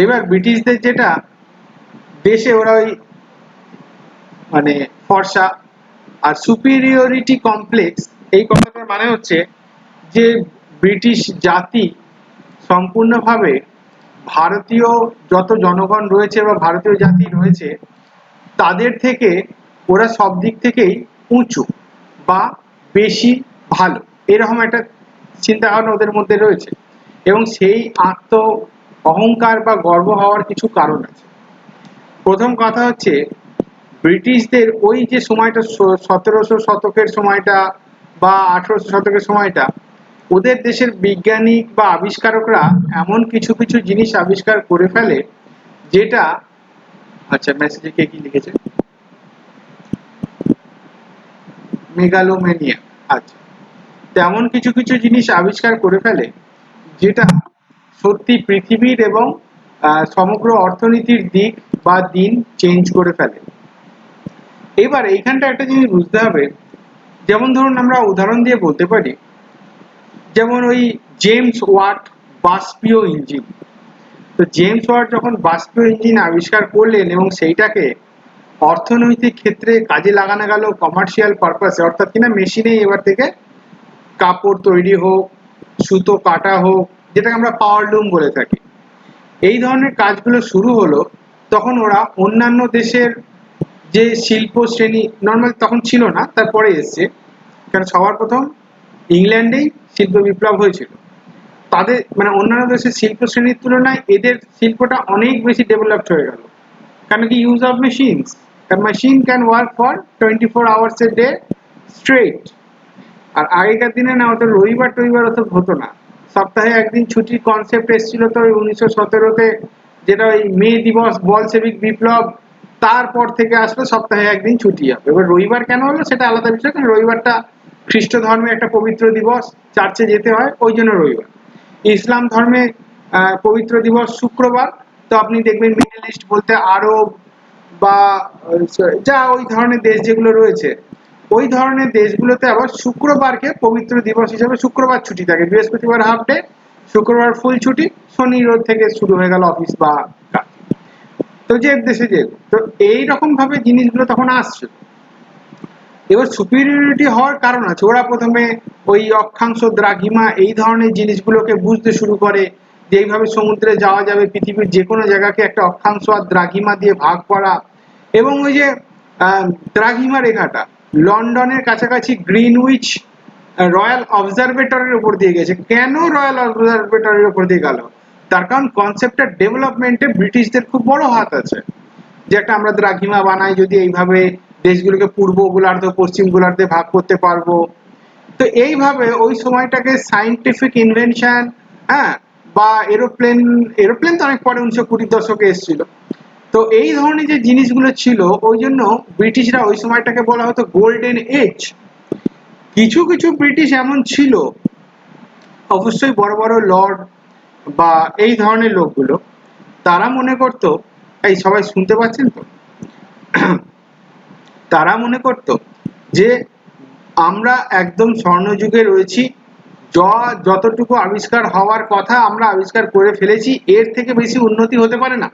এবার ব্রিটিশদের যেটা দেশে ওরা ওই মানে ফর্সা আর সুপিরিয়রিটি কমপ্লেক্স, এই কথাটার মানে হচ্ছে যে ব্রিটিশ জাতি সম্পূর্ণভাবে ভারতীয় যত জনগণ রয়েছে বা ভারতীয় জাতি রয়েছে তাদের থেকে ওরা সব দিক থেকেই উঁচু বা বেশি ভালো, এরকম একটা চিন্তা ভাবনা ওদের মধ্যে রয়েছে। এবং সেই আত্ম অহংকার বা গর্ব হওয়ার কিছু কারণ আছে। প্রথম কথা হচ্ছে ব্রিটিশদের ওই যে সময়টা 1700 শতকের সময়টা বা 1800 শতকের সময়টা, ওদের দেশের বিজ্ঞানী বা আবিষ্কারকরা এমন কিছু কিছু জিনিস আবিষ্কার করে ফেলে যেটা, আচ্ছা মেসেজে কে কি লিখেছে, মেগালোমেনিয়া, আচ্ছা, তেমন কিছু কিছু জিনিস আবিষ্কার করে ফেলে যেটা সত্যি পৃথিবীর এবং সমগ্র অর্থনীতির দিক বা দিন চেঞ্জ করে ফেলে। এবার এইখানটা একটা জিনিস বুঝতে হবে, যেমন ধরুন আমরা উদাহরণ দিয়ে বলতে পারি, যেমন ওই জেমস ওয়াট বাষ্পীয় ইঞ্জিন। তো জেমস ওয়াট যখন বাষ্পীয় ইঞ্জিন আবিষ্কার করলেন এবং সেইটাকে অর্থনৈতিক ক্ষেত্রে কাজে লাগানো গেল কমার্শিয়াল পারপাসে, অর্থাৎ কিনা মেশিনে এবার থেকে কাপড় তৈরি হোক, সুতো কাটা হোক, যেটাকে আমরা পাওয়ারলুম বলে থাকি, এই ধরনের কাজগুলো শুরু হলো, তখন ওরা অন্যান্য দেশের যে শিল্প শ্রেণী নর্মাল তখন ছিল না, তারপরে এসছে, কারণ সবার প্রথম ইংল্যান্ডেই শিল্প বিপ্লব হয়েছিল, তাদের মানে অন্যান্য দেশের শিল্প শ্রেণীর তুলনায় এদের শিল্পটা অনেক বেশি ডেভেলপড হয়ে গেল। কেন কি use of machines, machine can work for 24 hours a day straight. আর আগেকার দিনে না ওদের রবিবার টবিবার অত হতো না, সপ্তাহে একদিন ছুটির কনসেপ্ট এসেছিল তো ওই 1917-তে, যেটা ওই মে দিবস বলশেভিক বিপ্লব, তারপর থেকে আসলে সপ্তাহে একদিন ছুটি হবে। এবার রবিবার কেন হলো সেটা আলাদা বিষয়, কারণ রবিবারটা খ্রিস্ট ধর্মে একটা পবিত্র দিবস, চার্চে যেতে হয় ওই জন্য রবিবার। ইসলাম ধর্মে পবিত্র দিবস শুক্রবার, তো আপনি দেখবেন মিডল ইস্ট বলতে আরব বা যা ওই ধরনের দেশ যেগুলো রয়েছে, ওই ধরনের দেশগুলোতে আবার শুক্রবারকে পবিত্র দিবস হিসেবে শুক্রবার ছুটি থাকে, বৃহস্পতিবার হাফ ডে, শুক্রবার ফুল ছুটি, শনি রোদ থেকে শুরু হয়ে গেল অফিস বা কাজ। তো যে দেশে যে, তো এইরকম ভাবে জিনিসগুলো তখন আসছে। এবার সুপিরিয়রিটি হওয়ার কারণ আছে, ওরা প্রথমে ওই অক্ষাংশ দ্রাঘিমা এই ধরনের জিনিসগুলোকে বুঝতে শুরু করে, যে এইভাবে সমুদ্রে যাওয়া যাবে, পৃথিবীর যে কোনো জায়গাকে একটা অক্ষাংশ আর দ্রাঘিমা দিয়ে ভাগ করা। এবং ওই যে দ্রাঘিমা রেখাটা লন্ডনের কাছাকাছি গ্রিনউইচ রয়্যাল অবজারভেটরির উপর দিয়ে গেছে। কেন রয়্যাল অবজারভেটরির উপর দিয়ে গেল? তার কারণ কনসেপ্টের ডেভেলপমেন্টে ব্রিটিশদের খুব বড় হাত আছে, যে একটা আমরা দ্রাঘিমা বানাই, যদি এইভাবে দেশগুলোকে পূর্ব গোলার্ধ পশ্চিম গোলার্ধে ভাগ করতে পারবো। তো এইভাবে ওই সময়টাকে সায়েন্টিফিক ইনভেনশন, হ্যাঁ, বা এরোপ্লেন, এরোপ্লেন তো অনেক পরে 1920 দশকে এসেছিল। তো এই ধরনের যে জিনিসগুলো ছিল, ওই জন্য ব্রিটিশরা ওই সময়টাকে বলা হতো গোল্ডেন এজ। কিছু কিছু ব্রিটিশ এমন ছিল, অবশ্যই বড় বড় লর্ড বা এই ধরনের লোকগুলো, তারা মনে করতো, এই সবাই শুনতে পাচ্ছেন তো, তারা মনে করতো যে আমরা একদম স্বর্ণযুগে রয়েছি, যতটুকু আবিষ্কার হওয়ার কথা আমরা আবিষ্কার করে ফেলেছি, এর থেকে বেশি উন্নতি হতে পারে না।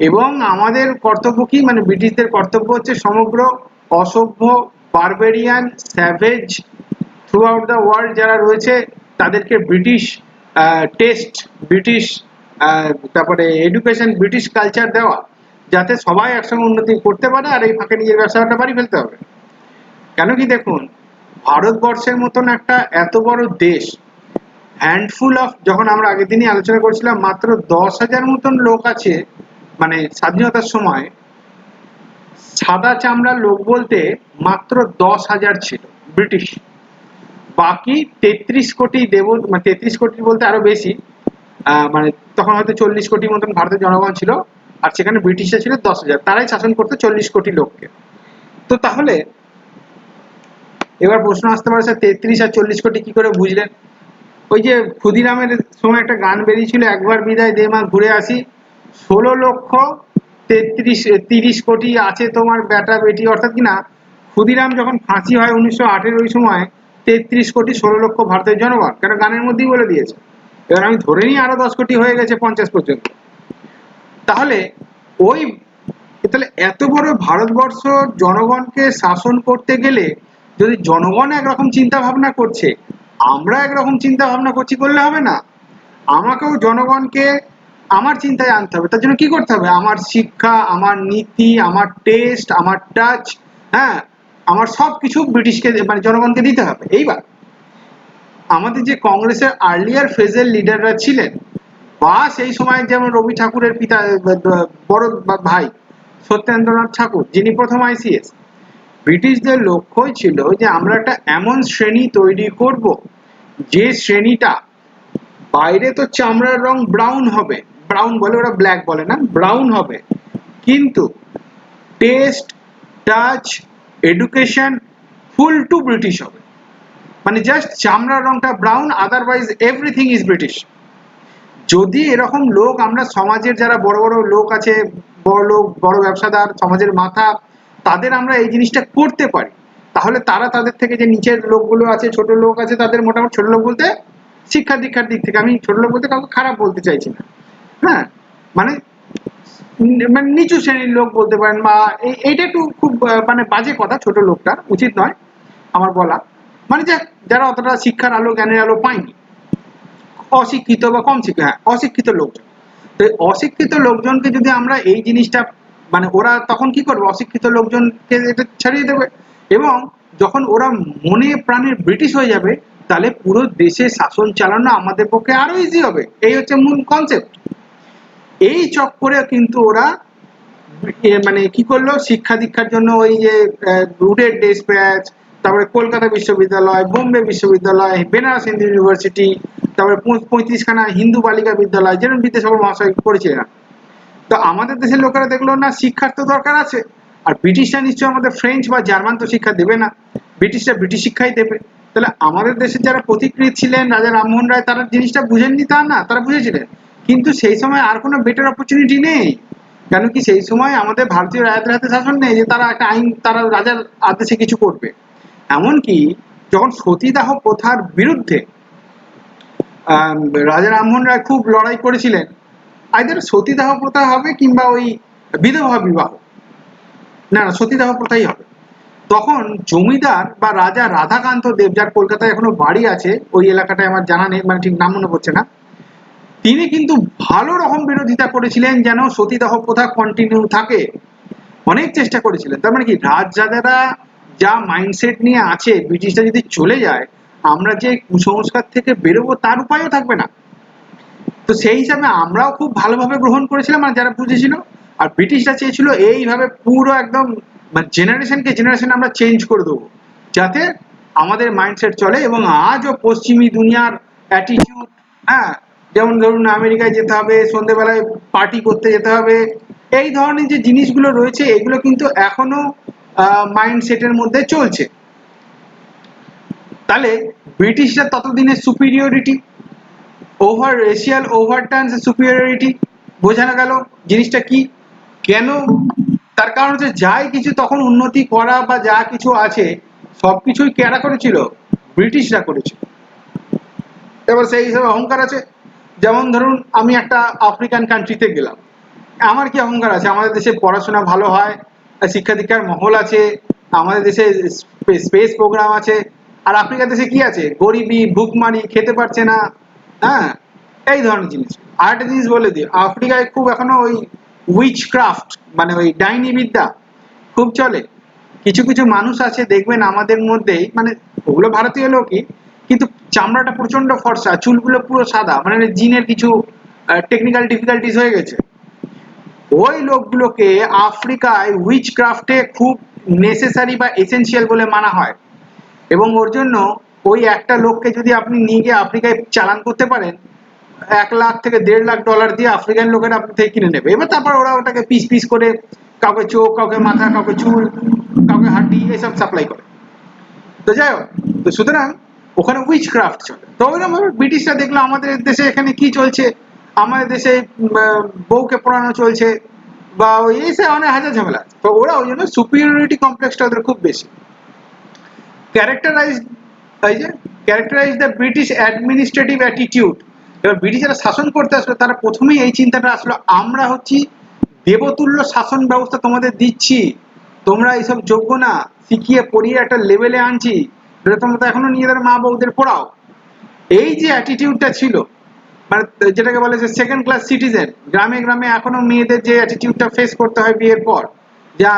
এবং আমাদের কর্তব্য কি, মানে ব্রিটিশদের কর্তব্য হচ্ছে সমগ্র অসভ্য, barbarian, savage through out the world যারা রয়েছে তাদেরকে ব্রিটিশ টেস্ট, ব্রিটিশ তারপরে এডুকেশন, ব্রিটিশ কালচার দেওয়া, যাতে সবাই একসঙ্গে উন্নতি করতে পারে, আর এই ফাঁকে নিজের ব্যবসাটা বাড়ি ফেলতে হবে। কেন কি দেখুন, ভারতবর্ষের মতন একটা এত বড় দেশ, হ্যান্ডফুল অফ, যখন আমরা আগের দিনই আলোচনা করছিলাম, মাত্র 10,000 মতন লোক আছে, মানে স্বাধীনতার সময় সাদা চামড়ার লোক বলতে মাত্র 10,000 ছিল ব্রিটিশ। বাকি 33 কোটি মানে 33 কোটি বলতে আরো বেশি, মানে তখন হয়তো 40 কোটি মতন ভারতের জনগণ ছিল, আর সেখানে ব্রিটিশরা ছিল 10,000, তারাই শাসন করতো 40 কোটি লোককে। তো তাহলে এবার প্রশ্ন আসতে পারে, স্যার 33 আর 40 কোটি কি করে বুঝলেন? ওই যে ক্ষুদিরামের সময় একটা গান বেরিয়েছিল, একবার বিদায় দে মা ঘুরে আসি, 16,30 কোটি আছে তোমার বেটা বেটি, অর্থাৎ কিনা ক্ষুদিরাম যখন ফাঁসি হয় 1908-এর ওই সময় 33 কোটি 16 লক্ষ ভারতের জনগণ, কেন গানের মধ্যেই বলে দিয়েছে। এবার আমি ধরে নিই আরো 10 কোটি হয়ে গেছে 50 পর্যন্ত। তাহলে ওই তাহলে এত বড় ভারতবর্ষ জনগণকে শাসন করতে গেলে যদি জনগণ একরকম চিন্তা ভাবনা করছে, আমরা একরকম চিন্তা ভাবনা করছি, করলে হবে না। আমাকেও জনগণকে আমার চিন্তায় আনতে হবে। তার জন্য কি করতে হবে? আমার শিক্ষা, আমার নীতি, আমার টেস্ট, আমার টাচ, হ্যাঁ, আমার সবকিছু ব্রিটিশকে মানে জনগণকে দিতে হবে। এইবার আমাদের যে কংগ্রেসের আর্লিয়ার ফেজের লিডাররা ছিলেন, বা সেই সময় যেমন রবি ঠাকুরের পিতা বড় ভাই সত্যেন্দ্রনাথ ঠাকুর, যিনি প্রথম আইসিএস, ব্রিটিশদের লক্ষ্যই ছিল যে আমরা একটা এমন শ্রেণী তৈরি করব যে শ্রেণীটা বাইরে তো চামড়ার রং ব্রাউন হবে, ব্রাউন বলে, ওরা ব্ল্যাক বলে না, ব্রাউন হবে, কিন্তু টেস্ট, টাচ, এডুকেশন ফুল টু ব্রিটিশ হবে। মানে জাস্ট চামড়ার রংটা brown, otherwise everything is British. যদি এরকম লোক আমরা সমাজের যারা বড় বড় লোক আছে, বড় লোক, বড় ব্যবসাদার, সমাজের মাথা, তাদের আমরা এই জিনিসটা করতে পারি, তাহলে তারা তাদের থেকে যে নিচের লোকগুলো আছে, ছোট লোক আছে, তাদের মোটামুটি, ছোট লোক বলতে শিক্ষা দীক্ষার দিক থেকে, আমি ছোট লোক বলতে কাউকে খারাপ বলতে চাইছি না, হ্যাঁ, মানে মানে নিচু শ্রেণীর লোক বলতে পারেন, বা এইটা একটু খুব মানে বাজে কথা, ছোট লোকটা উচিত নয় আমার বলা, মানে যারা অতটা শিক্ষার আলো, জ্ঞানের আলো পায়নি, অশিক্ষিত বা কম শিক্ষিত, হ্যাঁ, অশিক্ষিত লোকজন। তো এই অশিক্ষিত লোকজনকে যদি আমরা এই জিনিসটা, মানে ওরা তখন কি করবে, অশিক্ষিত লোকজনকে এটা ছাড়িয়ে দেবে, এবং যখন ওরা মনে প্রাণে ব্রিটিশ হয়ে যাবে, তাহলে পুরো দেশে শাসন চালানো আমাদের পক্ষে আরো ইজি হবে। এই হচ্ছে মূল কনসেপ্ট। এই চক্করে কিন্তু ওরা মানে কি করলো, শিক্ষা দীক্ষার জন্য ওই যে রুডের ডেস্ক ব্যাচ, তারপরে কলকাতা বিশ্ববিদ্যালয়, বোম্বে বিশ্ববিদ্যালয়, বেনারস হিন্দু ইউনিভার্সিটি, তারপরে 35খানা হিন্দু বালিকা বিদ্যালয়, যেরকম বিদ্যাসাগর মহাশয় করেছিলেন। তো আমাদের দেশের লোকেরা দেখলো না, শিক্ষার তো দরকার আছে, আর ব্রিটিশরা নিশ্চয়ই আমাদের ফ্রেঞ্চ বা জার্মান তো শিক্ষা দেবে না, ব্রিটিশরা ব্রিটিশ শিক্ষাই দেবে। তাহলে আমাদের দেশের যারা প্রতিক্রিয়া ছিলেন, রাজা রামমোহন রায়, তারা জিনিসটা বুঝেননি তা না, তারা বুঝেছিলেন, কিন্তু সেই সময় আর কোনো বেটার অপরচুনিটি নেই। কেন কি সেই সময় আমাদের ভারতীয় রাজাদের হাতে শাসন নেই যে তারা একটা আইন, তারা রাজার আদেশে কিছু করবে। এমনকি যখন সতীদাহ প্রথার বিরুদ্ধে রাজা রামমোহন রায় খুব লড়াই করেছিলেন, আইদার সতীদাহ প্রথা হবে কিংবা ওই বিধবা বিবাহ, না না সতীদাহ প্রথাই হবে, তখন জমিদার বা রাজা রাধাকান্ত দেব, যার কলকাতায় এখনো বাড়ি আছে, ওই এলাকাটায় আমার জানা নেই, মানে ঠিক নাম মনে পড়ছে না, তিনি কিন্তু ভালো রকম বিরোধিতা করেছিলেন যেন সতীদাহ প্রথা কন্টিনিউ থাকে, অনেক চেষ্টা করেছিলেন। তার মানে কি, রাজরাজারা যা মাইন্ডসেট নিয়ে আছে, ব্রিটিশরা যদি চলে যায়, আমরা যে কুসংস্কার থেকে বেরোবো তার উপায়ও থাকবে না। তো সেই হিসাবে আমরাও খুব ভালোভাবে গ্রহণ করেছিলাম, মানে যারা বুঝেছিল, আর ব্রিটিশরা চেয়েছিল এইভাবে পুরো একদম মানে জেনারেশনকে জেনারেশন আমরা চেঞ্জ করে দেবো, যাতে আমাদের মাইন্ডসেট চলে। এবং আজও পশ্চিমী দুনিয়ার অ্যাটিটিউড, হ্যাঁ, যেমন ধরুন আমেরিকায় যেতে হবে, সন্ধ্যেবেলায় পার্টি করতে যেতে হবে, এই ধরনের যে জিনিসগুলো রয়েছে, এগুলো কিন্তু এখনো মাইন্ডসেটের মধ্যে চলছে। তাহলে ব্রিটিশরা ততদিনে সুপিরিয়রিটি ওভার রেশিয়াল ওভারটার্নস সুপিরিয়রিটি বোঝানো গেল জিনিসটা কি, কেন, তার কারণ হচ্ছে যাই কিছু তখন উন্নতি করা বা যা কিছু আছে সবকিছুই কারা করেছিল, ব্রিটিশরা করেছিল। এবার সেই হিসাবে অহংকার আছে। যেমন ধরুন আমি একটা আফ্রিকান কান্ট্রিতে গেলাম, আমার কি অহংকার আছে, আমাদের দেশে পড়াশোনা ভালো হয়, শিক্ষা দীক্ষার মহল আছে, আমাদের দেশে স্পেস প্রোগ্রাম আছে, আর আফ্রিকার দেশে কি আছে, গরিবি, ভুকমারি, খেতে পারছে না, হ্যাঁ, এই ধরনের জিনিস। আর একটা জিনিস বলে দিই, আফ্রিকায় খুব এখনো ওই উইচ ক্রাফট, মানে ওই ডাইনি বিদ্যা খুব চলে। কিছু কিছু মানুষ আছে দেখবেন আমাদের মধ্যেই, মানে ওগুলো ভারতীয় লোকই, কিন্তু চামড়াটা প্রচন্ড ফর্সা, চুলগুলো পুরো সাদা, মানে জিনের কিছু টেকনিক্যাল ডিফিকাল্টিস হয়ে গেছে। ওই লোকগুলোকে আফ্রিকায় উইচ ক্রাফটে খুব নেসেসারি বা এসেনশিয়াল বলে মানা হয়, এবং ওর জন্য ওই একটা লোককে যদি আপনি নিয়ে গিয়ে আফ্রিকায় চালান করতে পারেন, 1 লাখ থেকে $1.5 দিয়ে আফ্রিকান লোকেরা আপনি থেকে কিনে নেবে। এবার তারপর ওরা ওটাকে পিস পিস করে কাউকে চোখ, কাউকে মাথা, কাউকে চুল, কাউকে হাড্ডি, এসব সাপ্লাই করে। তো যাই হোক, তো সুতরাং ওখানে উইচ ক্রাফট চলে। তো ওইরকম ভাবে ব্রিটিশরা দেখলো আমাদের দেশে এখানে কি চলছে, আমাদের দেশে বউকে পড়ানো চলছে, বা ওই এসে অনেক হাজার ঝামেলা, তো ওরা ওই জন্য সুপিরিয়রিটি কমপ্লেক্সটা ওদের খুব বেশি। ক্যারেক্টারাইজ, এই যে characterise the British administrative attitude. এবার ব্রিটিশরা শাসন করতে আসলো, তারা প্রথমেই এই চিন্তাটা আসলো, আমরা হচ্ছি দেবতুল্য শাসন ব্যবস্থা তোমাদের দিচ্ছি, তোমরা এইসব যোগ্য না, শিখিয়ে পড়িয়ে একটা লেভেলে আনছি, তোমরা তো এখনো নিজেদের মা বউদের পড়াও। এই যে অ্যাটিটিউডটা ছিল, মানে যেটাকে বলে যে সেকেন্ড ক্লাস সিটিজেন, গ্রামে গ্রামে এখনো মেয়েদের যে অ্যাটিটিউডটা ফেস করতে হয় বিয়ের পর, যা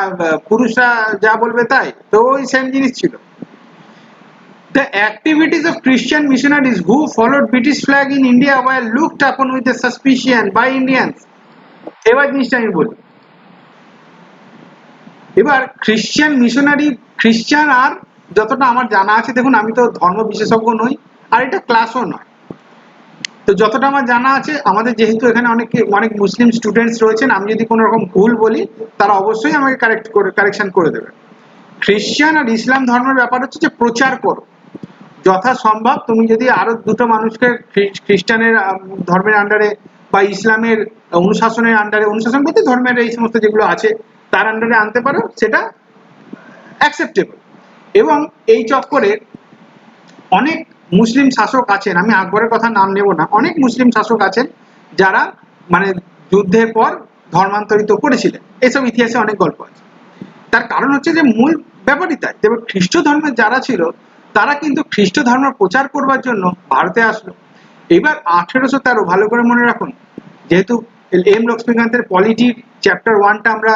পুরুষরা যা বলবে তাই, তো ওই সেম জিনিস ছিল। The activities of Christian missionaries who followed British flag in India were looked upon with a suspicion by Indians. এবার জিনিসটা আমি বলি, এবার খ্রিস্টান মিশনারি, খ্রিস্টান আর যতটা আমার জানা আছে, দেখুন আমি তো ধর্ম বিশেষজ্ঞ নই আর এটা ক্লাসও নয়, তো যতটা আমার জানা আছে, আমাদের যেহেতু এখানে অনেক মুসলিম স্টুডেন্টস রয়েছেন, আমি যদি কোনো রকম ভুল বলি তারা অবশ্যই আমাকে কারেকশন করে দেবে। খ্রিস্টান আর ইসলাম ধর্মের ব্যাপার হচ্ছে যে প্রচার করো যথাসম্ভব। তুমি যদি আরো দুটো মানুষকে খ্রিস্টানের ধর্মের আন্ডারে বা ইসলামের অনুশাসনের আন্ডারে, অনুশাসন বলতে ধর্মের এই সমস্ত যেগুলো আছে তার আন্ডারে আনতে পারো, সেটা অ্যাকসেপ্টেবল। এবং এই চক্করে অনেক মুসলিম শাসক আছেন, আমি আকবরের কথা নাম নেব না, অনেক মুসলিম শাসক আছেন যারা মানে যুদ্ধের পর ধর্মান্তরিত করেছিলেন, এসব ইতিহাসে অনেক গল্প আছে। তার কারণ হচ্ছে যে মূল ব্যাপারই তাই। তবে খ্রিস্ট ধর্মের যারা ছিল তারা কিন্তু খ্রিস্ট ধর্ম প্রচার করবার জন্য ভারতে আসলো। এবার 1813, ভালো করে মনে রাখুন, যেহেতু এম লক্ষ্মীকান্তের পলিটির চ্যাপ্টার 1টা আমরা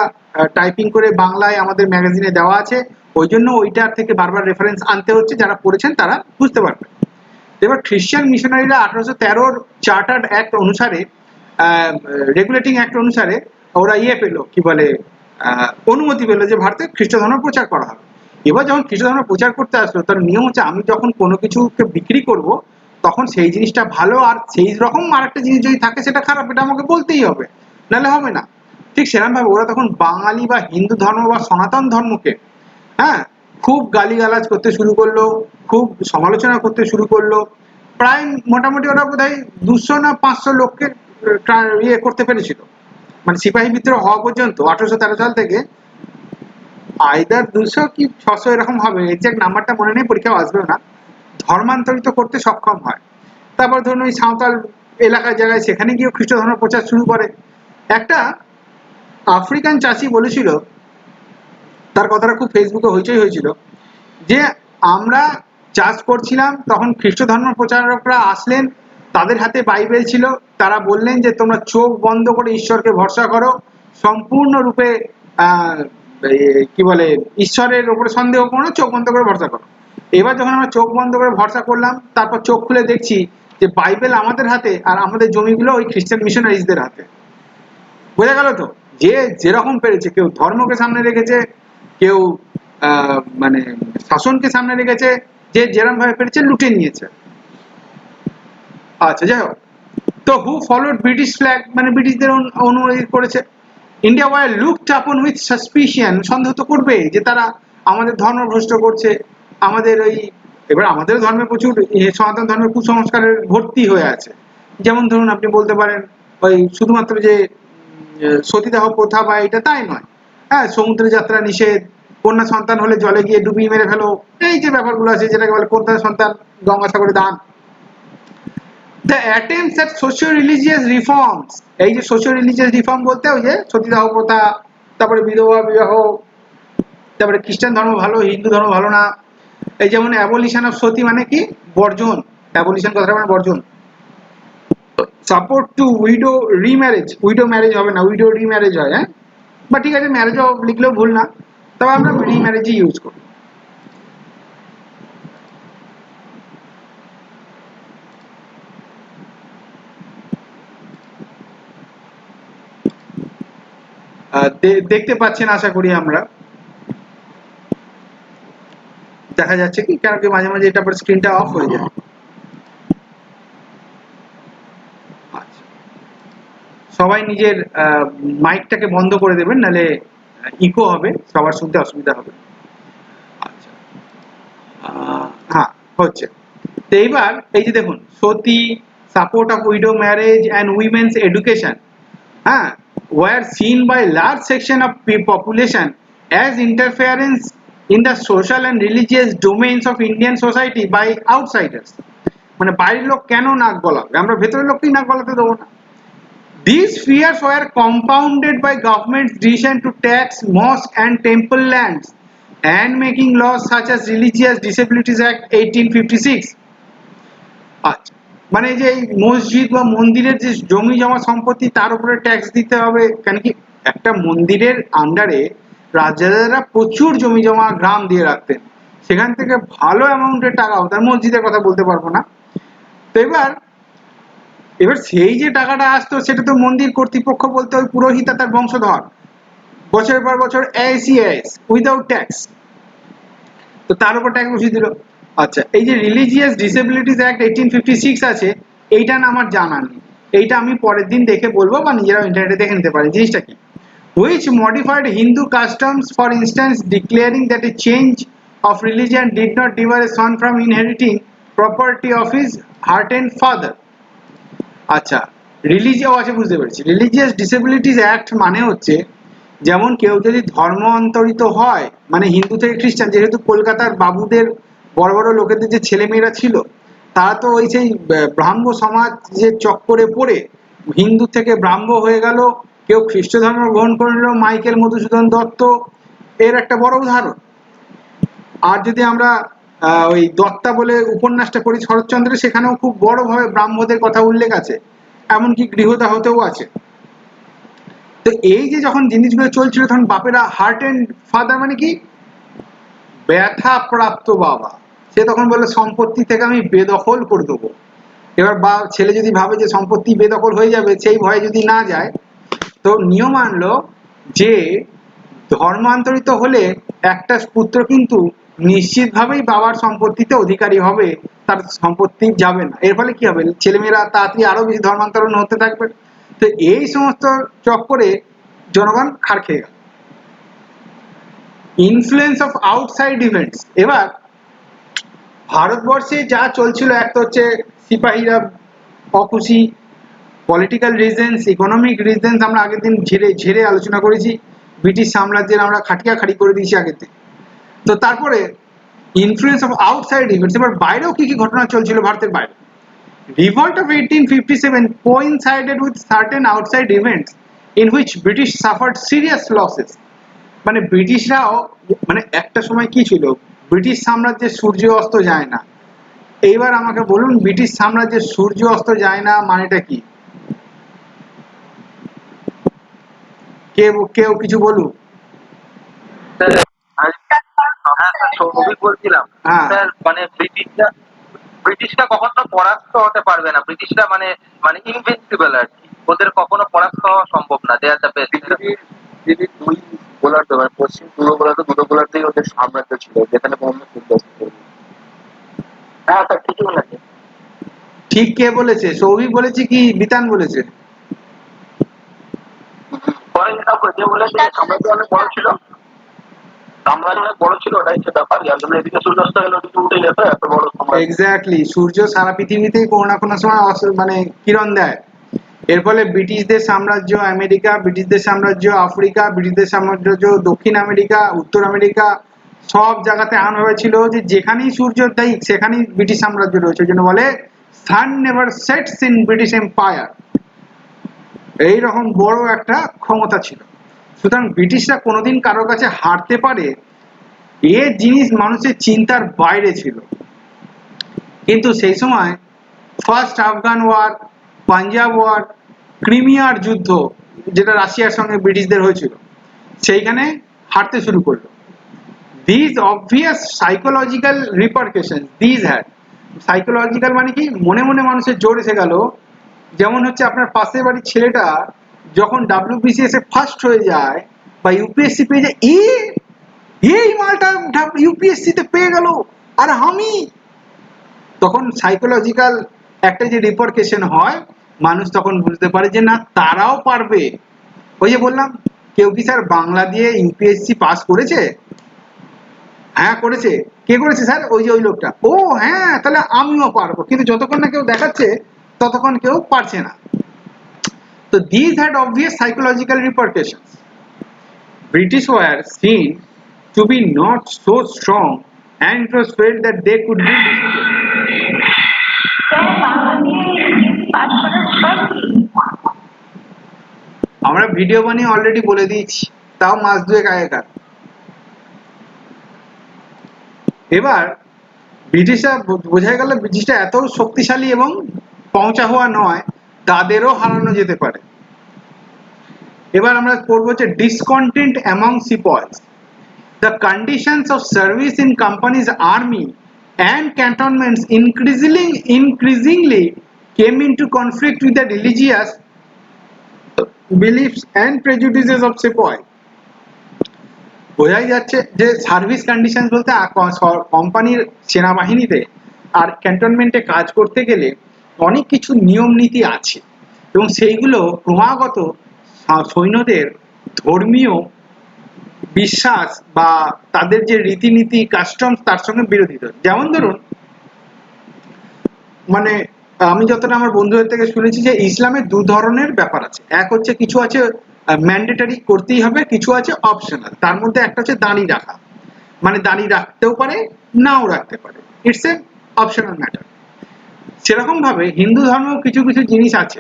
টাইপিং করে বাংলায় আমাদের ম্যাগাজিনে দেওয়া আছে, ওই জন্য ওইটার থেকে বারবার রেফারেন্স আনতে হচ্ছে, যারা পড়েছেন তারা বুঝতে পারবেন। এবার খ্রিস্টান মিশনারিরা 1813 চার্টার্ড অ্যাক্ট অনুসারে, রেগুলেটিং অ্যাক্ট অনুসারে ওরা পেলো, কি বলে, অনুমতি পেলো যে ভারতে খ্রিস্ট ধর্ম প্রচার করা হবে। এবার যখন খ্রিস্ট ধর্ম প্রচার করতে আসলো, তার নিয়ম হচ্ছে আমি যখন কোনো কিছুকে বিক্রি করব তখন সেই জিনিসটা ভালো আর সেই রকম আরেকটা জিনিস যদি থাকে সেটা খারাপ, এটা আমাকে বলতেই হবে, নাহলে হবে না। ঠিক সেরকম ভাবে ওরা তখন বাঙালি বা হিন্দু ধর্ম বা সনাতন ধর্মকে, হ্যাঁ, খুব গালিগালাজ করতে শুরু করলো, খুব সমালোচনা করতে শুরু করলো। প্রায় মোটামুটি ওরা বোধহয় 200 না 500 লোককে করতে পেরেছিল, মানে সিপাহী বিদ্রোহ হওয়া পর্যন্ত 1813 সাল থেকে আইদার 200 কি 600 এরকম হবে, এক্সাক্ট নাম্বারটা মনে নেই, পরীক্ষাও আসবেও না, ধর্মান্তরিত করতে সক্ষম হয়। তারপর ধরুন ওই সাঁওতাল এলাকার জায়গায় সেখানে গিয়েও খ্রিস্ট ধর্ম প্রচার শুরু করে। একটা আফ্রিকান চাষি বলেছিল, তার কথাটা খুব ফেসবুকে হইচই হয়েছিল, যে আমরা চাষ করছিলাম তখন খ্রিস্ট ধর্ম প্রচারকরা আসলেন, তাদের হাতে বাইবেল ছিল, তারা বললেন যে তোমরা চোখ বন্ধ করে ঈশ্বরকে ভরসা করো, সম্পূর্ণরূপে কি বলে ঈশ্বরের উপরে সন্দেহ করো না, চোখ বন্ধ করে ভরসা করো। এবার যখন আমরা চোখ বন্ধ করে ভরসা করলাম, তারপর চোখ খুলে দেখছি যে বাইবেল আমাদের হাতে আর আমাদের জমিগুলো ওই খ্রিস্টান মিশনারিজদের হাতে। বোঝা গেল তো, যে যেরকম পেরেছে, কেউ ধর্মকে সামনে রেখেছে, কেউ মানে শাসনকে সামনে রেখেছে, যে যেরকম ভাবে পেরেছে লুটে নিয়েছে। আচ্ছা, যাই হোক, তো হু ফলোড ব্রিটিশ ফ্ল্যাগ, মানে ব্রিটিশদের অনুমোদিত করেছে। ইন্ডিয়া ওয়ার লুকড আপন উইথ সাসপিশন, সন্দেহ তো করবে যে তারা আমাদের ধর্ম ভ্রষ্ট করছে, আমাদের ওই, এবার আমাদের ধর্মে প্রচুর সনাতন ধর্মের কুসংস্কারের ভর্তি হয়ে আছে। যেমন ধরুন আপনি বলতে পারেন ওই শুধুমাত্র যে সতীদাহ প্রথা বা এটা তাই নয়, হ্যাঁ, সমুদ্রে যাত্রা নিষেধ, কন্যা সন্তান হলে জলে গিয়ে ডুবিয়ে মেরে ফেলো, এই যে ব্যাপারগুলো আছে যেটাকে বলে কন্যা সন্তান গঙ্গাসাগরে দান। The attempts at socio-religious reforms, এই যে socio-religious reform বলতে ওই যে সতীদাহ প্রথা, তারপরে বিধবা বিবাহ, তারপরে খ্রিস্টান ধর্ম ভালো, হিন্দু ধর্ম ভালো না, এই যেমন অ্যাবলিশন অফ সতী মানে কি, বর্জন, অ্যাবলিশন কথাটা মানে বর্জন। Support to widow remarriage, widow marriage হবে না, উইডো রিম্যারেজ হয়, হ্যাঁ, বা ঠিক আছে ম্যারেজও লিখলেও ভুল না, তবে আমরা রিম্যারেজই ইউজ করি। দেখতে পাচ্ছেন আশা করি, আমরা দেখা যাচ্ছে কি, কারণ কি মাঝে মাঝে এটা পর স্ক্রিনটা অফ হয়ে যায়। আচ্ছা, সবাই নিজের মাইকটাকে বন্ধ করে দেবেন, নাহলে ইকো হবে, সবার শুনতে অসুবিধা হবে। আচ্ছা, হ্যাঁ, হচ্ছে। তো এইবার এই যে দেখুন, sati, support of widow marriage and women's education, হ্যাঁ, were seen by large section of population as interference in the social and religious domains of Indian society by outsiders. মানে বাইরের লোক কেন নাক গলাবে, আমরা ভেতরের লোককেই নাক গলাতে দেবো না। These fears were compounded by government's decision to tax mosque and temple lands and making laws such as Religious Disabilities Act 1856. আচ্ছা, মানে যে এই মসজিদ বা মন্দিরের যে জমি জমা সম্পত্তি তার উপরে ট্যাক্স দিতে হবে, কেন কি একটা মন্দিরের আন্ডারে রাজারা প্রচুর জমি জমা গ্রাম দিয়ে রাখতেন, সেখান থেকে ভালো অ্যামাউন্টের টাকা হতো। মসজিদের কথা বলতে পারবো না। তো এবার এবার সেই যে টাকাটা আসতো সেটা তো মন্দির কর্তৃপক্ষ বলতে ওই পুরোহিত আর তার বংশধর বছরের পর বছর ACS উইদাউট ট্যাক্স, তো তার উপর ট্যাক্স বসিয়ে দিল। আচ্ছা, এই যে রিলিজিয়াস ডিসেবিলিটিস অ্যাক্ট 1856 আছে, এইটা না আমার জানা নেই, এইটা আমি পরের দিন দেখে বলবো বা নিজেরা ইন্টারনেটে দেখে নিতে পারি জিনিসটা কি। which modified Hindu customs, for instance declaring that a change of religion did not debar a son from inheriting property of his heartened father. আচ্ছা, বুঝতে পেরেছি। রিলিজিয়াস ডিসেবিলিটিস অ্যাক্ট মানে হচ্ছে যেমন কেউ যদি ধর্ম অন্তরিত হয়, মানে হিন্দু থেকে খ্রিস্টান, যেহেতু কলকাতার বাবুদের বড় বড় লোকেদের যে ছেলেমেয়েরা ছিল তারা তো ওই সেই ব্রাহ্ম সমাজ যে চক্করে পড়ে হিন্দু থেকে ব্রাহ্ম হয়ে গেল, কেউ খ্রিস্ট ধর্ম গ্রহণ করে নিল, মাইকেল মধুসূদন দত্ত এর একটা বড় উদাহরণ। আর যদি আমরা ওই দত্তা বলে উপন্যাসটা পড়ি শরৎচন্দ্রের, সেখানেও খুব বড়ভাবে ব্রাহ্মদের কথা উল্লেখ আছে, এমনকি গৃহদাহতেও আছে। তো এই যে যখন জিনিসগুলো চলছিল তখন বাপেরা হার্ট এন্ড ফাদার মানে কি ব্যথা প্রাপ্ত বাবা, সে তখন বলে সম্পত্তি থেকে আমি বেদখল করে দেবো। এবার বা ছেলে যদি ভাবে যে সম্পত্তি বেদখল হয়ে যাবে, সেই ভয়ে যদি না যায়, তো নিয়ম আনলো যে ধর্মান্তরিত হলে একটা পুত্র কিন্তু নিশ্চিতভাবেই বাবার সম্পত্তিতে অধিকারী হবে, তার সম্পত্তি যাবে না। এর ফলে কি হবে, ছেলেমেয়েরা তাড়াতাড়ি আরো বেশি ধর্মান্তরণ হতে থাকবে। তো এই সমস্ত চক্করে জনগণ খার খেয়ে গেল। ইনফ্লুয়েন্স অফ আউটসাইড ইভেন্টস, এবার ভারতবর্ষে যা চলছিল, এক তো হচ্ছে সিপাহীরা অখুশি, পলিটিক্যাল রিজনস, ইকোনমিক রিজনস আমরা আগের দিন ঝেড়ে ঝেড়ে আলোচনা করেছি, ব্রিটিশ সাম্রাজ্যের আমরা খাটিয়া খাড়ি করে দিয়েছি আগের দিন। তো তারপরে ইনফ্লুয়েন্স অফ আউটসাইড ইভেন্টস, এবার বাইরেও কি কি ঘটনা চলছিল ভারতের বাইরে। Revolt of 1857 coincided with certain outside events in which British suffered serious losses. মানে ব্রিটিশরাও, মানে একটা সময় কি ছিল, ব্রিটিশ সাম্রাজ্যের সূর্য অস্ত যায় না। এইবার আমাকে বলুন ব্রিটিশ সাম্রাজ্যের সূর্য অস্ত যায় না মানেটা কি, কেউ কিছু বলুন। বলছিলাম স্যার, মানে ব্রিটিশরা কখনো পরাস্ত হতে পারবে না, ব্রিটিশরা মানে মানে ইনভিনসিবল আর কি, ওদের কখনো পরাস্ত হওয়া সম্ভব না। দে আর দ্য বেস্ট। পৃথিবীর দুই গোলার্ধ মানে পশ্চিম পূর্ব গোলার্ধ, দুটো গোলার্ধেই ওদের সাম্রাজ্য ছিল, যেখানে কোনো হ্যাঁ স্যার ঠিকই বলেছে। ঠিক কে বলেছে, সৌভিক বলেছে কি বিতান বলেছে? পরে যেটা যে বলেছে সাম্রাজ্য অনেক বড় ছিল, সাম্রাজ্য অনেক বড় ছিল, ওটাই হচ্ছে ব্যাপার। যার জন্য এদিকে সূর্যাস্ত গেলে ওদিকে উঠে যেত, এত বড় সাম্রাজ্য। এক্স্যাক্টলি, সূর্য সারা পৃথিবীতেই কোনো না কোনো সময় মানে কিরণ দেয়। এর ফলে ব্রিটিশদের সাম্রাজ্য আমেরিকা, ব্রিটিশদের সাম্রাজ্য আফ্রিকা, ব্রিটিশদের সাম্রাজ্য দক্ষিণ আমেরিকা, উত্তর আমেরিকা, সব জায়গাতে আন হয়েছিল যে যেখানেই সূর্য দেয় সেখানেই ব্রিটিশ সাম্রাজ্য রয়েছে। ওই জন্য বলে সান never sets in British empire. এইরকম বড় একটা ক্ষমতা ছিল। সুতরাং ব্রিটিশরা কোনোদিন কারোর কাছে হারতে পারে এ জিনিস মানুষের চিন্তার বাইরে ছিল। কিন্তু সেই সময় first Afghan war, Punjab war, ক্রিমিয়ার যুদ্ধ যেটা রাশিয়ার সঙ্গে ব্রিটিশদের হয়েছিল, সেইখানে হারতে শুরু করলো। These obvious psychological repercussions these had, psychological মানে কি, মনে মনে মানুষের জোর এসে গেল। যেমন হচ্ছে আপনার পাশের বাড়ির ছেলেটা যখন WBCS এ ফার্স্ট হয়ে যায় বা ইউপিএসসি পেয়ে যায়, এই মালটা ইউপিএসসি তে পেয়ে গেল আর আমি, তখন সাইকোলজিক্যাল একটা যে রিপারকেশন হয়, মানুষ তখন বুঝতে পারে যে না তারাও পারবে। ওই যে বললাম, কেউ কি স্যার বাংলা দিয়ে ইউপিএসসি পাস করেছে? হ্যাঁ করেছে। কে করেছে স্যার? ওই যে ওই লোকটা। ও হ্যাঁ, তাহলে আমিও পারবো। কিন্তু যতক্ষণ না কেউ দেখাচ্ছে ততক্ষণ কেউ পারছে না। তো these had obvious psychological repercussions. British were seen to be not so strong and it was felt that they could be defeated. আমরা ভিডিও বানিয়ে অলরেডি বলে দিয়েছি, তাও মাস দুয়েক আগেকার। এবার ব্রিটিশরা বোঝা গেল ব্রিটিশরা এত শক্তিশালী এবং পৌঁছা হওয়া নয়, তাদেরও হারানো যেতে পারে। এবার আমরা পড়বো যে discontent among sepoys. The conditions of service in company's army and cantonments increasingly came into conflict with the religious beliefs and prejudices of sepoy. বোঝাই যাচ্ছে যে সার্ভিস কন্ডিশন বলতে কোম্পানির সেনাবাহিনীতে আর ক্যান্টনমেন্টে কাজ করতে গেলে অনেক কিছু নিয়ম নীতি আছে এবং সেইগুলো ক্রমাগত সৈন্যদের ধর্মীয় বিশ্বাস বা তাদের যে রীতিনীতি কাস্টম তার সঙ্গে বিরোধিতা। যেমন ধরুন, মানে আমি যতটা আমার বন্ধুদের থেকে শুনেছি যে ইসলামে দু ধরনের ব্যাপার আছে। এক হচ্ছে কিছু আছে ম্যান্ডেটরি করতেই হবে, কিছু আছে অপশনাল। তার মধ্যে একটা হচ্ছে দাড়ি রাখা, মানে দাড়ি রাখতেও পারে নাও রাখতে পারে, ইটস এ অপশনাল ম্যাটার। সেরকম ভাবে হিন্দু ধর্মেও কিছু কিছু জিনিস আছে।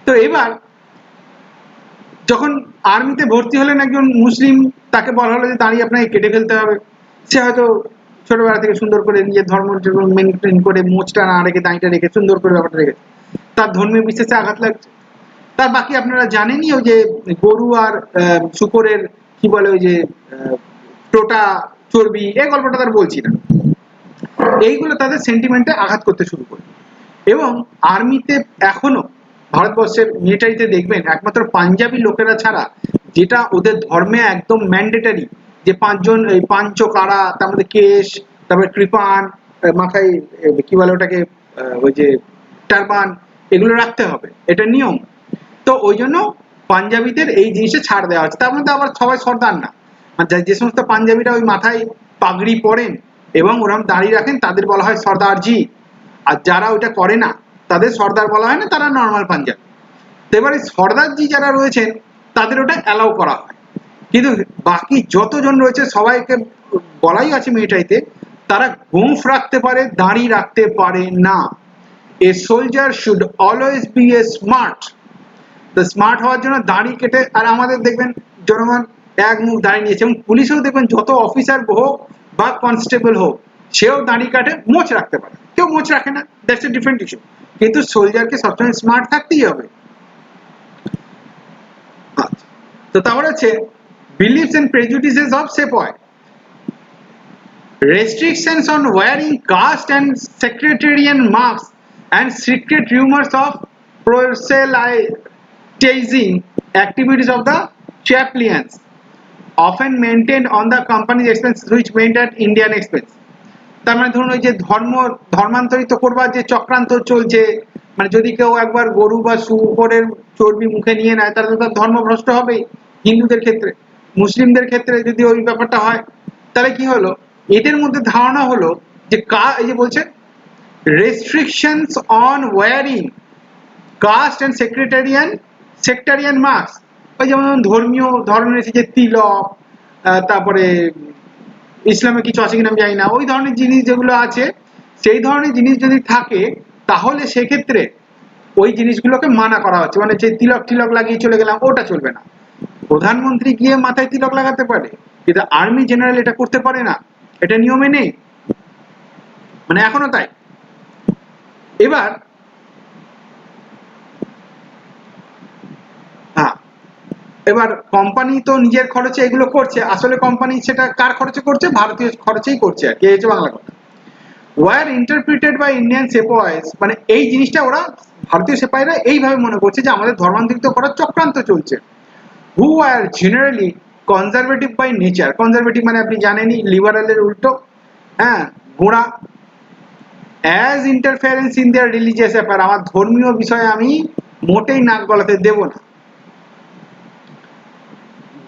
তো এবার যখন আর্মিতে ভর্তি হলেন একজন মুসলিম, তাকে বলা হলো যে দাড়ি আপনাকে কেটে ফেলতে হবে। সে হয়তো ছোটবেলা থেকে সুন্দর করে নিজের ধর্ম মেনটেন করে মোচটা না রেখে দাঁড়িটা রেখে সুন্দর করে ব্যাপারটা রেখেছে, তার ধর্মীয় বিশ্বাসে আঘাত লাগছে। তার বাকি আপনারা জানেনই, ওই যে গরু আর শুকরের কি বলে ওই যে টোটা চর্বি, এই গল্পটা তার বলছি না। এইগুলো তাদের সেন্টিমেন্টে আঘাত করতে শুরু করে। এবং আর্মিতে এখনো ভারতবর্ষের মিলিটারিতে দেখবেন একমাত্র পাঞ্জাবি লোকেরা ছাড়া, যেটা ওদের ধর্মে একদম ম্যান্ডেটারি, যে পাঁচজন এই পাঞ্চ কারা, তার মধ্যে কেশ, তারপরে কৃপান, মাথায় কি বলে ওটাকে ওই যে টারবান, এগুলো রাখতে হবে, এটা নিয়ম। তো ওই জন্য পাঞ্জাবিদের এই জিনিসে ছাড় দেওয়া হচ্ছে। তার মধ্যে আবার সবাই সর্দার না, আর যে সমস্ত পাঞ্জাবিরা ওই মাথায় পাগড়ি পরেন এবং ওরকম দাঁড়িয়ে রাখেন তাদের বলা হয় সর্দারজি, আর যারা ওইটা করে না তাদের সর্দার বলা হয় না, তারা নর্মাল পাঞ্জাবি। তো এবারে সর্দারজি যারা রয়েছেন তাদের ওটা অ্যালাউ করা হয়, কিন্তু বাকি যতজন রয়েছে সবাইকে বলাই আছে মিলিটারিতে তারা গোঁফ রাখতে পারে, দাড়ি রাখতে পারে না। A soldier should always B a smart. তো স্মার্ট হওয়ার জন্য দাড়ি কেটে, আর আমাদের দেখবেন জনগণ এক মুখ দাঁড়িয়ে নিয়েছে, এবং পুলিশেও দেখবেন যত অফিসার হোক বা কনস্টেবল হোক সেও দাড়ি কাটে, মোচ রাখতে পারে, কেউ মোচ রাখে না, দ্যাটস এ ডিফারেন্ট ইস্যু। কিন্তু সোলজারকে সবসময় স্মার্ট থাকতেই হবে। আচ্ছা, তো তারপরে হচ্ছে beliefs and prejudices of sepoy. Restrictions on wearing caste and sectarian marks and secret rumors of proselytizing activities of the chaplains often maintained on the company's expenses which went at Indian expense. তার মানে ধরুন ওই যে ধর্মান্তরিত করবার যে চক্রান্ত চলছে, মানে যদি কেউ একবার গরু বা শুকরের চর্বি মুখে নিয়ে নেয় তাহলে তার ধর্মভ্রষ্ট হবেই। হিন্দুদের ক্ষেত্রে, মুসলিমদের ক্ষেত্রে যদি ওই ব্যাপারটা হয়, তাহলে কি হলো, এদের মধ্যে ধারণা হলো যে এই যে বলছে restrictions on wearing caste and sectarian marks, ওই যেমন ধর্মীয় ধরনের যে তিলক, তারপরে ইসলামে কিছু আছে কিনা আমি জানি না, ওই ধরনের জিনিস যেগুলো আছে, সেই ধরনের জিনিস যদি থাকে তাহলে সেক্ষেত্রে ওই জিনিসগুলোকে মানা করা হচ্ছে। মানে যে তিলক লাগিয়ে চলে গেলাম, ওটা চলবে না। প্রধানমন্ত্রী গিয়ে মাথায় তিলক লাগাতে পারে, কিন্তু আর্মি জেনারেল এটা করতে পারে না, এটা নিয়মে নেই, মানে এখনো তাই। এবার এবার কোম্পানি তো নিজের খরচে এগুলো করছে, আসলে কোম্পানি সেটা কার খরচে করছে, ভারতীয় খরচেই করছে আর কি, এই হচ্ছে বাংলা কথা। ওয়ার ইন্টারপ্রিটেড বাই ইন্ডিয়ান সেপয়েস, মানে এই জিনিসটা ওরা ভারতীয় সেপাইরা এইভাবে মনে করছে যে আমাদের ধর্মান্তরিত করার চক্রান্ত চলছে। Who are generally conservative by nature, conservative মানে আপনি জানেনই লিবারালের উল্টো, হ্যাঁ গোড়া। As interference in their religious ব্যাপার, আমার ধর্মীয় বিষয়ে আমি মোটেই নাক গলাতে দেব না।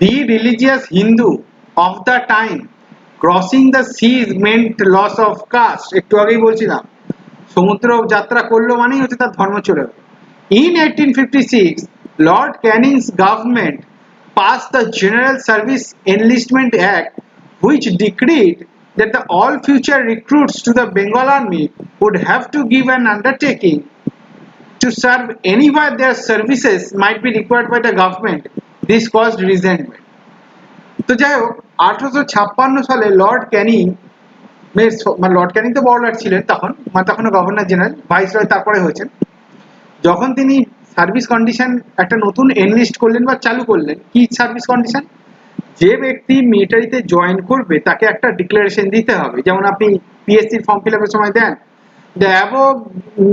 The religious Hindu of the time crossing the seas meant loss of caste, একটু আগেই বলছিলাম সমুদ্র যাত্রা করলো মানেই হচ্ছে তার ধর্ম চলে গেল। In 1856 Lord Canning's government passed the General Service Enlistment Act, which decreed that all future recruits to the Bengal Army would have to give an undertaking to serve anywhere their services might be required by the government. This caused resentment. তো যাই হোক 1856 সালে Lord Canning মানে Lord Canning তো বড় Lord ছিলেন তখন, মানে তখন গভর্নর জেনারেল, ভাইসরয় তারপরে হয়েছেন। যখন তিনি সার্ভিস কন্ডিশন একটা নতুন এনলিস্ট করলেন বা চালু করলেন, কি সার্ভিস কন্ডিশন, যে ব্যক্তি মিলিটারিতে জয়েন করবে তাকে একটা ডিক্লারেশন দিতে হবে, যেমন আপনি পিএসসি ফর্ম ফিল আপের সময় দেন, the above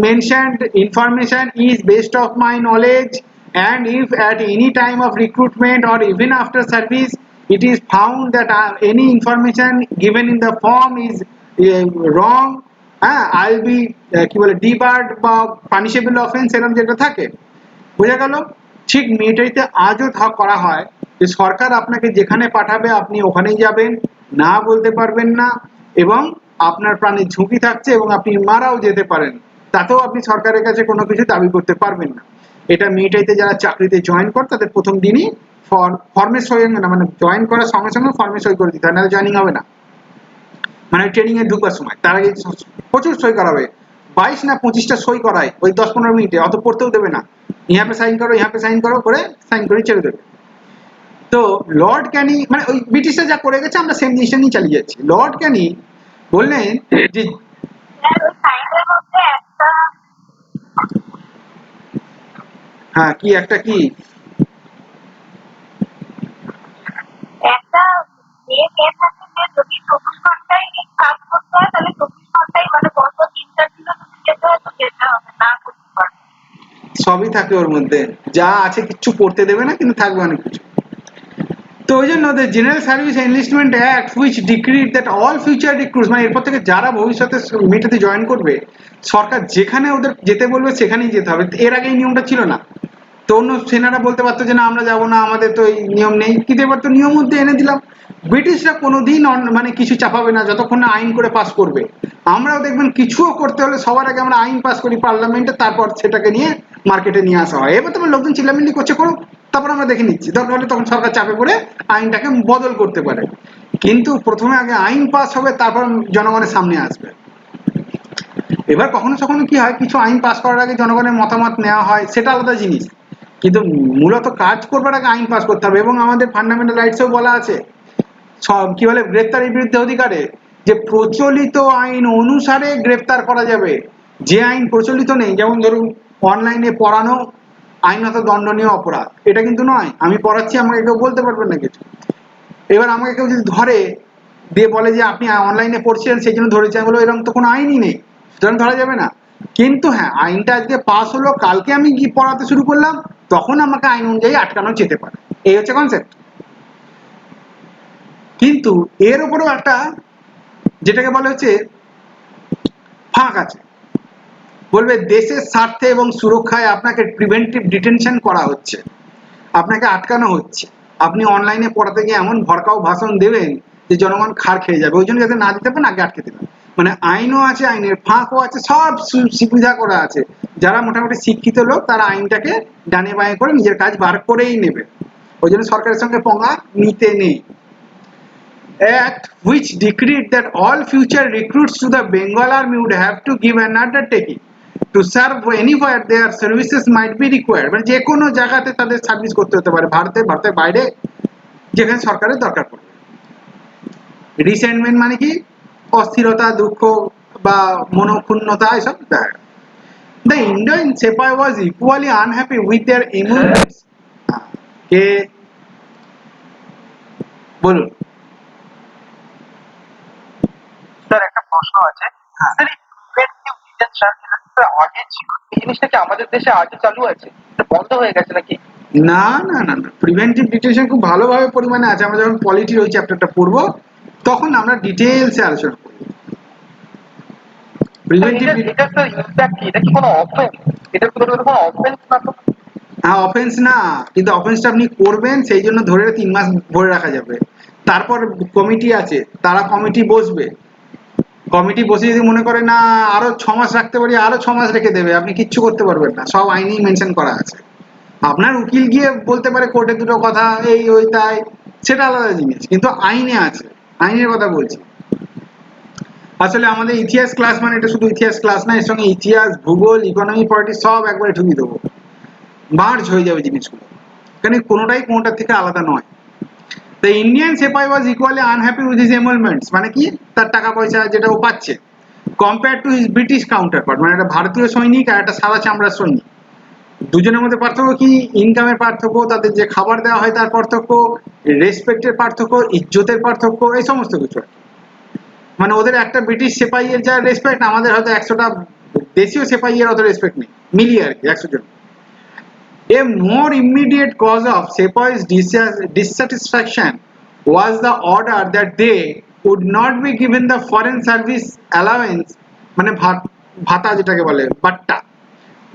mentioned information is based of my knowledge, and if at any time of recruitment or even after service it is found that any information given in the form is wrong, I'll be কি বলে debarred বা punishable offense এরকম যেটা থাকে, বোঝা গেল। ঠিক মিলিটারিতে আজও করা হয় যে সরকার আপনাকে যেখানে পাঠাবে আপনি ওখানেই যাবেন, না বলতে পারবেন না, এবং আপনার প্রাণের ঝুঁকি থাকছে এবং আপনি মারাও যেতে পারেন, তাতেও আপনি সরকারের কাছে কোনো কিছু দাবি করতে পারবেন না। এটা মিলিটারিতে যারা চাকরিতে জয়েন করে তাদের প্রথম দিনই ফর্মে সই, না মানে জয়েন করার সঙ্গে সঙ্গে ফর্মে সই করে দিতে হয়, নাহলে জয়েনিং হবে না। মানে ট্রেনিং এ ঢুকবার সময় তার আগে প্রচুর সই করাবে, 22 না 25টা সই করায় ওই 10-15 মিনিটে, অত পড়তেও দেবে না, ইহা পে সাইন করো করে সাইন করে ছেড়ে দেবে। তো লর্ড ক্যানি মানে ওই ব্রিটিশরা যা করে গেছে আমরা সেম জিনিসটা নিয়ে চালিয়ে যাচ্ছি। লর্ড ক্যানি বললেন যে হ্যাঁ কি একটা কি একটা যদি 24 ঘন্টায় কাজ করতে হয় তাহলে 24 ঘন্টায় মানে গত 3-4 দিনও যদি যেতে হয় তো যেতে হবে, না করতে পারবে। সবই থাকে ওর মধ্যে, যা আছে কিচ্ছু করতে দেবে না, কিন্তু থাকবে অনেক কিছু। তো ওই জন্য the general service enlistment act which ডিক্রিড that all future recruits, মানে এরপর থেকে যারা ভবিষ্যতে মিলিটারিতে জয়েন করবে সরকার যেখানে ওদের যেতে বলবে সেখানেই যেতে হবে। এর আগে এই নিয়মটা ছিল না, তো অন্য সেনারা বলতে পারতো যে না আমরা যাবো না, আমাদের তো এই নিয়ম নেই, কিন্তু এবার তো নিয়ম মধ্যে এনে দিলাম। ব্রিটিশরা কোনোদিন মানে কিছু চাপাবে না যতক্ষণ না আইন করে পাস করবে। আমরাও দেখবেন কিছুও করতে হলে সবার আগে আমরা আইন পাস করি পার্লামেন্টে, তারপর সেটাকে নিয়ে মার্কেটে নিয়ে আসা হয়। এবার তোমার লোকজন চিল্লামিল্লি করছে করুক, তারপর আমরা দেখে নিচ্ছি, দরকার হলে তখন সরকার চাপে পড়ে আইনটাকে বদল করতে পারে, কিন্তু প্রথমে আগে আইন পাস হবে, তারপর জনগণের সামনে আসবে। এবার কখনো কখনো কি হয়, কিছু আইন পাস করার আগে জনগণের মতামত নেওয়া হয়, সেটা আলাদা জিনিস, কিন্তু মূলত কাজ করবার আগে আইন পাস করতে হবে। এবং আমাদের ফান্ডামেন্টাল রাইটসেও বলা আছে, সব কি বলে গ্রেপ্তারের বিরুদ্ধে অধিকারে, যে প্রচলিত আইন অনুসারে গ্রেপ্তার করা যাবে। যে আইন প্রচলিত নেই, যেমন ধরুন অনলাইনে পড়ানো আইনত দণ্ডনীয় অপরাধ, এটা কিন্তু নয়। আমি পড়াচ্ছি, আমাকে কেউ বলতে পারবেন না কিছু। এবার আমাকে কেউ যদি ধরে দিয়ে বলে যে আপনি অনলাইনে পড়ছিলেন সেই জন্য ধরেছে, আমি বলবো এরকম তো কোনো আইনই নেই, সুতরাং ধরা যাবে না। কিন্তু হ্যাঁ, আইনটা আজকে পাস হলো, কালকে আমি গিয়ে পড়াতে শুরু করলাম, তখন আমাকে আইন অনুযায়ী আটকানো যেতে পারে, এই হচ্ছে কনসেপ্ট। কিন্তু এর উপরেও একটা যেটাকে বলা হচ্ছে ফাঁক আছে, বলবে দেশের স্বার্থে এবং সুরক্ষায় আপনাকে প্রিভেন্টিভ ডিটেনশন করা হচ্ছে, আপনাকে আটকানো হচ্ছে, আপনি অনলাইনে পড়াতে গিয়ে এমন ভড়কাও ভাষণ দেবেন যে জনগণ খাড় খেয়ে যাবে, ওই জন্য যাতে না দিতে পারেন আগে আটকে দেবেন। মানে আইনও আছে, আইনের ফাঁকও আছে, সব সুবিধা করা আছে। যারা মোটামুটি শিক্ষিত লোক তারা আইনটাকে ডানে বাঁয়ে করে নিজের কাজ বার করেই নেবে, ওই জন্য সরকারের সঙ্গে পঙ্গা নিতে নেই। Act which decreed that all future recruits to the Bengal Army would have to give an undertaking to serve anywhere their services might be required, মানে যে কোনো জায়গাতে তাদের সার্ভিস করতে হতে পারে, ভারতের বাইরে যেখানে সরকারের দরকার পড়বে। রিসেন্টমেন্ট মানে কি, অস্থিরতা, দুঃখ বা মনোক্ষুণ্ণতা, এসব দেখা। The Indian sepoy was equally unhappy with their emoluments. কে বলুন। স্যার একটা প্রশ্ন আছে, হ্যাঁ। স্যার প্রিভেন্টিভ ডিটেনশন যেটা আগে ছিল, এই জিনিসটা কি আমাদের দেশে আজও চালু আছে, এটা বন্ধ হয়ে গেছে নাকি? না না না না, প্রিভেন্টিভ ডিটেনশন খুব ভালোভাবে পরিমাণে আছে। আমরা যখন পলিটির ওই চ্যাপ্টারটা পড়বো তখন আমরা ডিটেলসে আলোচনা করব। প্রিভেন্টিভ এটা তো ইনফ্যাক্ট কি, এটা কি কোনো অফেন্স? এটা কি কোনো অফেন্স না তো? হ্যাঁ অফেন্স না, কিন্তু অফেন্সটা আপনি করবেন সেই জন্য ধরে 3 মাস ধরে রাখা যাবে। তারপর কমিটি আছে, তারা কমিটি বসবে, কমিটি বসে যদি মনে করে না আরো 6 মাস রাখতে পারি, আরো 6 মাস রেখে দেবে, আপনি কিচ্ছু করতে পারবেন না, সব আইনেই মেনশন করা আছে। আপনার উকিল গিয়ে বলতে পারে কোর্টে দুটো কথা, এই ওই তাই, সেটা আলাদা জিনিস, কিন্তু আইনে আছে, আইনের কথা বলছি। আসলে আমাদের ইতিহাস ক্লাস মানে এটা শুধু ইতিহাস ক্লাস না, এর সঙ্গে ইতিহাস, ভূগোল, ইকোনমি, পলিটিক্স সব একবারে ঢুকিয়ে দেবো, মার্জ হয়ে যাবে জিনিসগুলো, এখানে কোনোটাই কোনোটার থেকে আলাদা নয়। The Indian sepai was equally unhappy with his emoluments, মানে কি তার টাকা পয়সা যেটা ও পাচ্ছে, compared to his British counterpart, মানে একটা ভারতীয় সৈনিক আর একটা সাদা চামড়ার সৈনিক, দুজনের মধ্যে পার্থক্য কি? ইনকামের পার্থক্য, তাদের যে খাবার দেওয়া হয় তার পার্থক্য, রেসপেক্টের পার্থক্য, ইজ্জতের পার্থক্য, এই সমস্ত কিছু। মানে ওদের একটা ব্রিটিশ সেপাইয়ের যা রেসপেক্ট, আমাদের হয়তো 100টা দেশীয় সেপাইয়ের অত রেসপেক্ট নেই, মিলিয়ে আর কি 100 জন। A more immediate cause of sepoys' dissatisfaction was the order that they would not be given the foreign service allowance, মানে ভাতা যেটাকে বলে বাট্টা,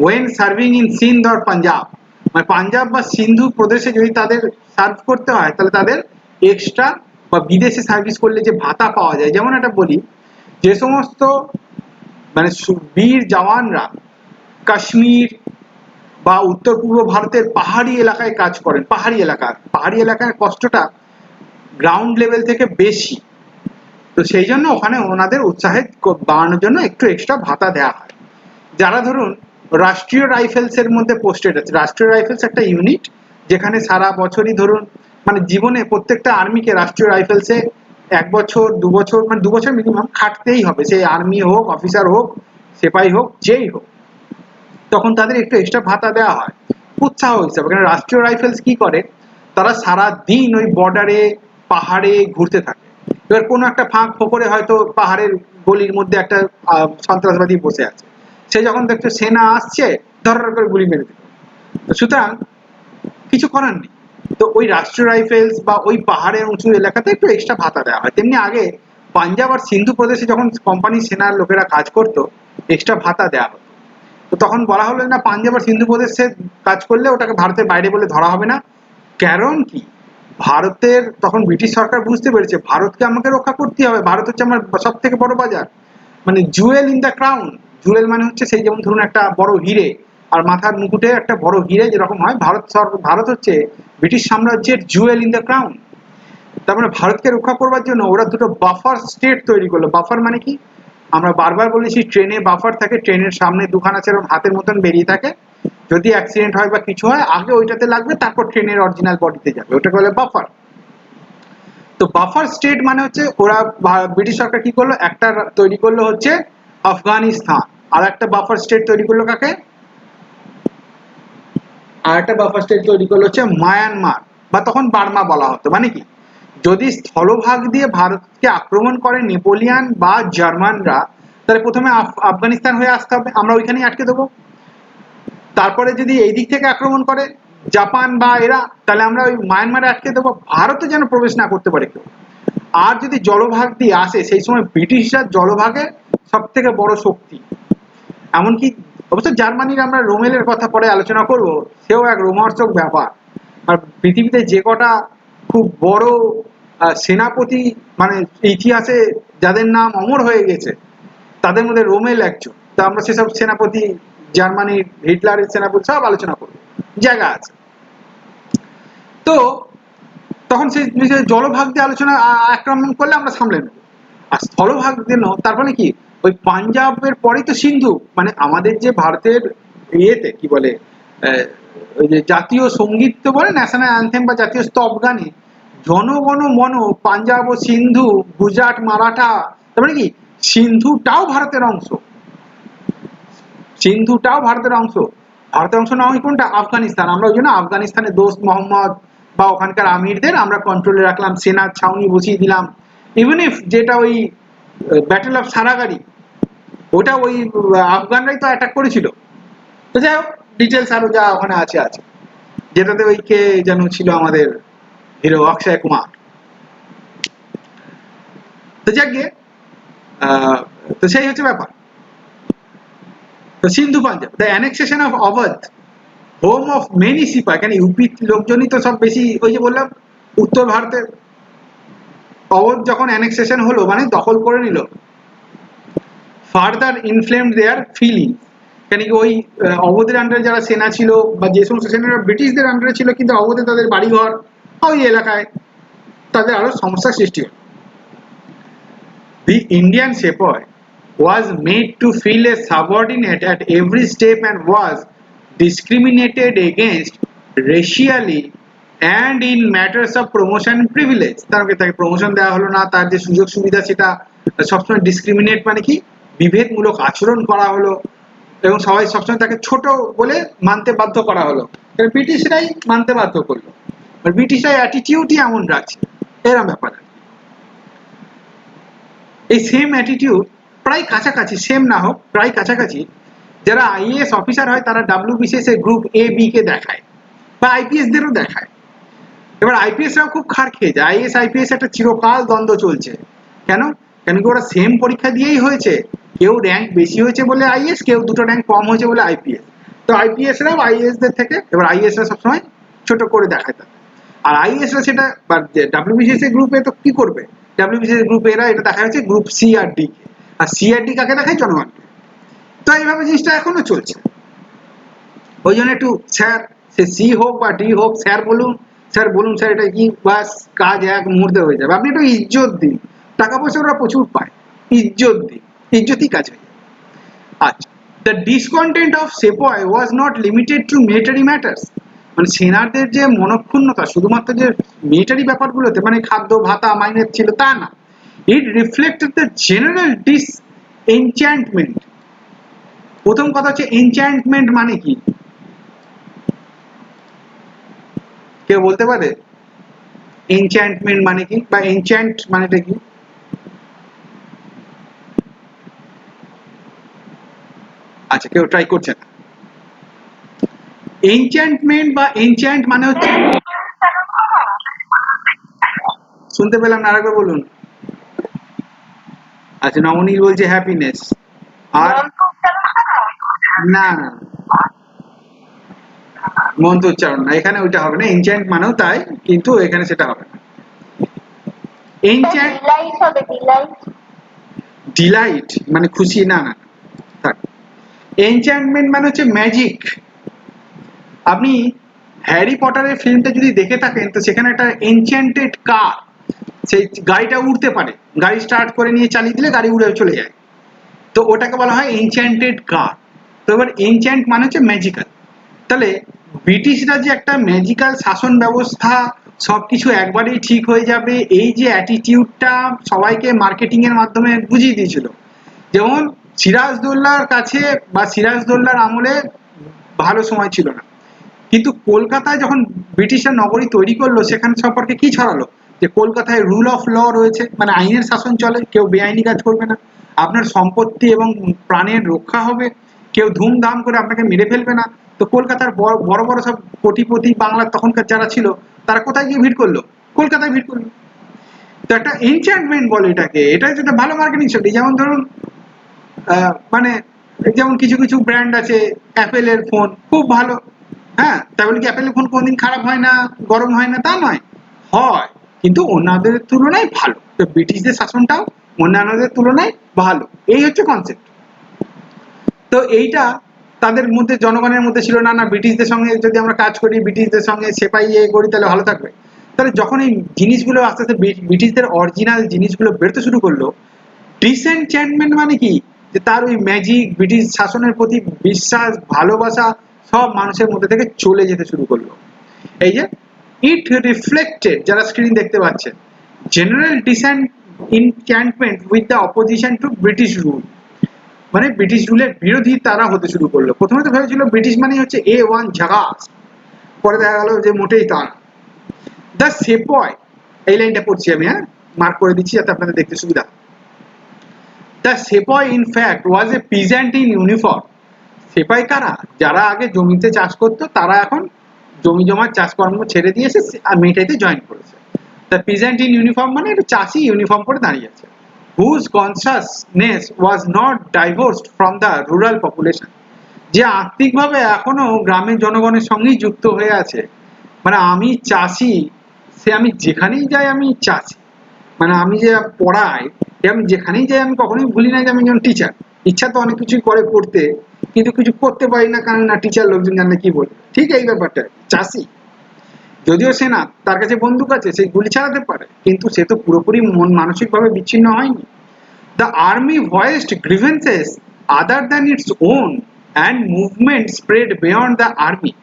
when serving in Sindh or Punjab, মানে পাঞ্জাব বা সিন্ধু প্রদেশে যদি তাদের সার্ভ করতে হয় তাহলে তাদের এক্সট্রা বা বিদেশে সার্ভিস করলে যে ভাতা পাওয়া যায়, যেমন একটা বলি, যে সমস্ত মানে বীর জওয়ানরা কাশ্মীর বা উত্তর পূর্ব ভারতের পাহাড়ি এলাকায় কাজ করেন, পাহাড়ি এলাকার কষ্টটা গ্রাউন্ড লেভেল থেকে বেশি, তো সেই জন্য ওখানে ওনাদের উৎসাহে বাড়ানোর জন্য একটু এক্সট্রা ভাতা দেওয়া হয়। যারা ধরুন রাষ্ট্রীয় রাইফেলস এর মধ্যে পোস্টেড আছে, রাষ্ট্রীয় রাইফেলস একটা ইউনিট যেখানে সারা বছরই ধরুন মানে জীবনে প্রত্যেকটা আর্মিকে রাষ্ট্রীয় রাইফেলসে 1 বছর 2 বছর মানে 2 বছর মিনিমাম খাটতেই হবে, সেই আর্মি হোক, অফিসার হোক, সেপাই হোক, যেই হোক, তখন তাদের একটু এক্সট্রা ভাতা দেওয়া হয় উৎসাহ হিসাবে। কারণ রাষ্ট্রীয় রাইফেলস কি করে, তারা সারা দিন ওই বর্ডারে পাহাড়ে ঘুরতে থাকে, এবার কোনো একটা ফাঁক ফোকরে হয়তো পাহাড়ের গলির মধ্যে একটা সন্ত্রাসবাদী বসে আছে, সে যখন দেখছে সেনা আসছে ধর করে গুলি মেরে দিল, সুতরাং কিছু করার নেই, তো ওই রাষ্ট্রীয় রাইফেলস বা ওই পাহাড়ের উঁচু এলাকাতে একটু এক্সট্রা ভাতা দেওয়া হয়। তেমনি আগে পাঞ্জাব আর সিন্ধু প্রদেশে যখন কোম্পানি সেনার লোকেরা কাজ করতো এক্সট্রা ভাতা দেওয়া হতো, তো তখন বলা হলো না পাঞ্জাব আর সিন্ধু প্রদেশে কাজ করলে ওটাকে ভারতের বাইরে বলে ধরা হবে না, কারণ কি ভারতের তখন ব্রিটিশ সরকার বুঝতে পেরেছে ভারতকে আমাকে রক্ষা করতে হবে, ভারত হচ্ছে আমার সব থেকে বড় বাজার, মানে Jewel in the crown, Jewel মানে হচ্ছে সেই যেমন ধরুন একটা বড় হিরে আর মাথার মুকুটে একটা বড় হিরে যেরকম হয়, ভারত হচ্ছে ব্রিটিশ সাম্রাজ্যের জুয়েল ইন দ্য ক্রাউন। তার মানে ভারতকে রক্ষা করবার জন্য ওরা দুটো বাফার স্টেট তৈরি করলো। বাফার মানে কি, আমরা বারবার বলেছি ট্রেনে বাফার থাকে, ট্রেনের সামনে দুখানা সেরকম হাতের মতন বেরিয়ে থাকে, যদি অ্যাক্সিডেন্ট হয় বা কিছু হয় আগে ওইটাতে লাগবে তারপর ট্রেনের অরিজিনাল বডিতে যাবে, ওটাকে বলে বাফার। তো বাফার স্টেট মানে হচ্ছে ওরা ব্রিটিশ সরকার কি করলো, একটা তৈরি করলো হচ্ছে আফগানিস্তান, আর একটা বাফার স্টেট তৈরি করলো কাকে, আর একটা বাফার স্টেট তৈরি করলো হচ্ছে মায়ানমার, বা তখন বার্মা বলা হতো। মানে কি, যদি স্থলভাগ দিয়ে ভারতকে আক্রমণ করে নেপোলিয়ান বা জার্মানরা, তাহলে প্রথমে আফগানিস্তান হয়ে আসতে হবে, আমরা ওইখানেই আটকে দেবো। তারপরে যদি এই দিক থেকে আক্রমণ করে জাপান বা এরা, তাহলে আমরা ওই মায়ানমারে আটকে দেবো, ভারতে যেন প্রবেশ না করতে পারে কেউ। আর যদি জলভাগ দিয়ে আসে, সেই সময় ব্রিটিশরা জলভাগে সব থেকে বড় শক্তি, এমনকি অবশ্য জার্মানির আমরা রোমেলের কথা পরে আলোচনা করব, সেও এক রোমাঞ্চক ব্যাপার। আর পৃথিবীতে যে কটা খুব বড় সেনাপতি মানে ইতিহাসে যাদের নাম অমর হয়ে গেছে তাদের মধ্যে রোমেল একজন, তা আমরা সেসব সেনাপতি জার্মানির হিটলারের সেনাপতি সব আলোচনা করবো, জায়গা আছে। তো তখন সেই জলভাগ দিয়ে আলোচনা আক্রমণ করলে আমরা সামলে নেব, আর স্থলভাগ দিয়ে তার মানে কি ওই পাঞ্জাবের পরেই তো সিন্ধু, মানে আমাদের যে ভারতের ইয়েতে কি বলে ওই যে জাতীয় সঙ্গীত তো বলে ন্যাশনাল অ্যানথেম বা জাতীয় স্তব গানে জনগণ মন পাঞ্জাব ও সিন্ধু গুজরাট মারাঠা, তার মানে কি সিন্ধুটাও ভারতের অংশ, সিন্ধুটাও ভারতের অংশ, ভারতের অংশ না হয় কোনটা, আফগানিস্তান, আমরা ওই জন্য আফগানিস্তানের দোস্ত মোহাম্মদ বা ওখানকার আমিরদের আমরা কন্ট্রোলে রাখলাম, সেনার ছাউনি বসিয়ে দিলাম, ইভেন ইফ যেটা ওই ব্যাটেল অফ সারাগারি ওটা ওই আফগানরাই তো অ্যাটাক করেছিল। তো যাই হোক ডিটেলস আরো যা ওখানে আছে আছে, যেটাতে ওই কে যেন ছিল আমাদের হিরো অক্ষয় কুমার। তো যাক গিয়ে তো সেই হচ্ছে ব্যাপার। তো Sindhu Punjab, the annexation of Awadh, home of many sepoy, কেন ইউপি লোকজনই তো সব বেশি, ওই যে বললাম উত্তর ভারতের অবধ যখন অ্যানেক্সেশন হলো মানে দখল করে নিল, ফার্দার ইনফ্লেমড দেয়ার ফিলিং, কেন কি ওই অবধের আন্ডারে যারা সেনা ছিল বা যে সমস্ত সেনারা ব্রিটিশদের আন্ডারে ছিল কিন্তু অবধে তাদের বাড়িঘর ওই এলাকায়, তাদের আরো সমস্যার সৃষ্টি হয়। The Indian sepoy was made to feel a subordinate at every step and was discriminated against racially and in matters of promotion and privilege. তাকে প্রমোশন দেওয়া হলো না, তার যে সুযোগ সুবিধা সেটা সবসময় ডিসক্রিমিনেট মানে কি বিভেদমূলক আচরণ করা হলো এবং সবাই সবসময় তাকে ছোট বলে মানতে বাধ্য করা হলো। ব্রিটিশরাই মানতে বাধ্য করলো, ব্রিটিশরাই অ্যাটিটিউডই এমন রাখছে, এরকম ব্যাপার। এই সেম অ্যাটিটিউড প্রায় কাছাকাছি, সেম না হোক প্রায় কাছাকাছি, যারা আইএএস অফিসার হয় তারা ডাব্লিউবিসিএস এর গ্রুপ এ বি কে দেখায় বা আইপিএস দেরও দেখায়। এবার আইপিএসরাও খুব খার খেয়ে যায়, আইএস আইপিএস একটা চিরকাল দ্বন্দ্ব চলছে। কেন? কেন কি ওরা সেম পরীক্ষা দিয়েই হয়েছে, কেউ র্যাঙ্ক বেশি হয়েছে বলে আইএস, কেউ দুটো র্যাঙ্ক কম হয়েছে বলে আইপিএস। তো আইপিএসরাও আইএস দের থেকে, এবার আইএসরা সবসময় ছোট করে দেখায় তাকে, আর আইএসরা সেটা ডাব্লিউবিসিএস এর গ্রুপে তো কি করবে, ডাব্লিউবিসিএস গ্রুপে এরা এটা দেখা যাচ্ছে গ্রুপ সি আর ডি কে, আর সি আর ডি কাকে দেখায়, জনগণকে। তো এইভাবে জিনিসটা এখনো চলছে। ওই জন্য একটু স্যার, সে সি হোক বা ডি হোক, স্যার বলুন স্যার এটা কি, বাস কাজ এক মুহূর্তে হয়ে যাবে। আপনি একটু ইজ্জত দিন, টাকা পয়সা ওরা প্রচুর পায়, ইজ্জত দিন, ইজ্জতই কাজ হয়ে যাবে। আচ্ছা, the discontent of সেপয় was not limited two military matters, মানে সেনাদের যে মনক্ষুণ্ণতা শুধুমাত্র যে মিলিটারি ব্যাপারগুলোতে মানে খাদ্য ভাতা মাইনে ছিল তা না, ইট রিফ্লেক্টেড দ্য জেনারেল ডিসএনচ্যান্টমেন্ট। প্রথম কথা হচ্ছে এনচ্যান্টমেন্ট মানে কি, কেউ বলতে পারে এনচ্যান্টমেন্ট মানে কি, বা এনচ্যান্ট মানেটা কি? আচ্ছা, কেউ ট্রাই করছে না। এনচ্যান্টমেন্ট বা এনচ্যান্ট মানে হচ্ছে, শুনতে পেলাম না, আরেকবার বলুন। আচ্ছা, নবনীল বলছে হ্যাপিনেস, আর না না মন্ত্র উচ্চারণ না, এখানে ওইটা হবে না। এনচ্যান্ট মানেও তাই, কিন্তু এখানে সেটা হবে না। এনচ্যান্ট ডিলাইট মানে খুশি, না না থাক। এনচ্যান্টমেন্ট মানে হচ্ছে ম্যাজিক। আপনি হ্যারি পটারের ফিল্মটা যদি দেখে থাকেন তো সেখানে একটা এনচ্যান্টেড কার, সেই গাড়িটা উড়তে পারে, গাড়ি স্টার্ট করে নিয়ে চালিয়ে দিলে গাড়ি উড়ে চলে যায়, তো ওটাকে বলা হয় এনচ্যান্টেড কার। তো এবার এনচ্যান্ট মানে হচ্ছে ম্যাজিক্যাল। তাহলে ব্রিটিশরা যে একটা ম্যাজিক্যাল শাসন ব্যবস্থা, সবকিছু একবারেই ঠিক হয়ে যাবে, এই যে অ্যাটিটিউডটা সবাইকে মার্কেটিং এর মাধ্যমে বুঝিয়ে দিয়েছিল। যেমন সিরাজদৌল্লার কাছে বা সিরাজদৌল্লার আমলে ভালো সময় ছিল না, কিন্তু কলকাতায় যখন ব্রিটিশরা নগরী তৈরি করলো সেখানে সম্পর্কে কি ছড়ালো, যে কলকাতায় রুল অফ ল রয়েছে, মানে আইনের শাসন চলে, কেউ বেআইনি কাজ করবে না, আপনার সম্পত্তি এবং প্রাণের রক্ষা হবে, কেউ ধুমধাম করে আপনাকে মেরে ফেলবে না। তো কলকাতার বড় বড় সব কোটিপতি বাংলার তখনকার যারা ছিল তারা কোথায় গিয়ে ভিড় করলো, কলকাতায় ভিড় করলো। তো একটা এনচ্যান্টমেন্ট বলে এটাকে, এটা হচ্ছে একটা ভালো মার্কেটিং স্ট্র্যাটেজি। যেমন ধরুন মানে যেমন কিছু কিছু ব্র্যান্ড আছে, অ্যাপেলের ফোন খুব ভালো, হ্যাঁ, তাই বলে কি অ্যাপেলের ফোন কোনদিন খারাপ হয় না, গরম হয় না তা নয়, হয়, কিন্তু অন্যদের তুলনায় ভালো। তো ব্রিটিশদের শাসনটাও অন্যান্যদের তুলনায় ভালো, এই হচ্ছে কনসেপ্ট। তো এইটা তাদের মধ্যে, জনগণের মধ্যে ছিল না, না ব্রিটিশদের সঙ্গে যদি আমরা কাজ করি, ব্রিটিশদের সঙ্গে সেপাই করি তাহলে ভালো থাকবে। তাহলে যখন এই জিনিসগুলো আস্তে আস্তে ব্রিটিশদের অরিজিনাল জিনিসগুলো বেরোতে শুরু করলো, ডিসএনচ্যান্টমেন্ট মানে কি, যে তার ওই ম্যাজিক, ব্রিটিশ শাসনের প্রতি বিশ্বাস, ভালোবাসা সব মানুষের মধ্যে থেকে চলে যেতে শুরু করলো। এই যে ইট রিফ্লেক্টেড, যারা স্ক্রিন দেখতে পাচ্ছেন, general disenchantment with the opposition to British rule, মানে ব্রিটিশ রুলের বিরোধী তারা হতে শুরু করলো। প্রথমে তো ভেবেছিল ব্রিটিশ মানে হচ্ছে A1 ঝাগাস, পরে দেখা গেল যে মোটেই তা না। দ্য সেপয়, এই লাইনটা পড়ছি আমি, হ্যাঁ মার্ক করে দিচ্ছি যাতে আপনাদের দেখতে সুবিধা। The sepoy in fact was a peasant in uniform. সেপাই কারা, যারা আগে জমিতে চাষ করতো তারা এখন জমি জমার চাষকর্ম ছেড়ে দিয়েছে আর মিলিটারিতে জয়েন করেছে। দ্য পিজেন্ট ইন ইউনিফর্ম মানে একটা চাষি ইউনিফর্ম পরে দাঁড়িয়ে আছে। whose consciousness was not divorced from the rural population, যে আত্মিকভাবে এখনো গ্রামের জনগণের সঙ্গেই যুক্ত হয়ে আছে। মানে আমি চাষি, সে আমি যেখানেই যাই আমি চাষি, মানে আমি যে পড়াই, আমি যেখানেই যাই আমি কখনোই ভুলি না যে আমি একজন টিচার। ইচ্ছা তো অনেক কিছুই করে করতে, কিন্তু কিছু করতে পারি না, কারণ না টিচার লোকজন জানলে কি বলবে। ঠিক এই ব্যাপারটা, চাষি যদিও সে না, তার কাছে বন্দুক আছে, সে গুলি চালাতে পারে, কিন্তু সে তো পুরোপুরি মন মানসিকভাবে বিচ্ছিন্ন হয়নি। The army voiced grievances other than its own and movement spread beyond the army.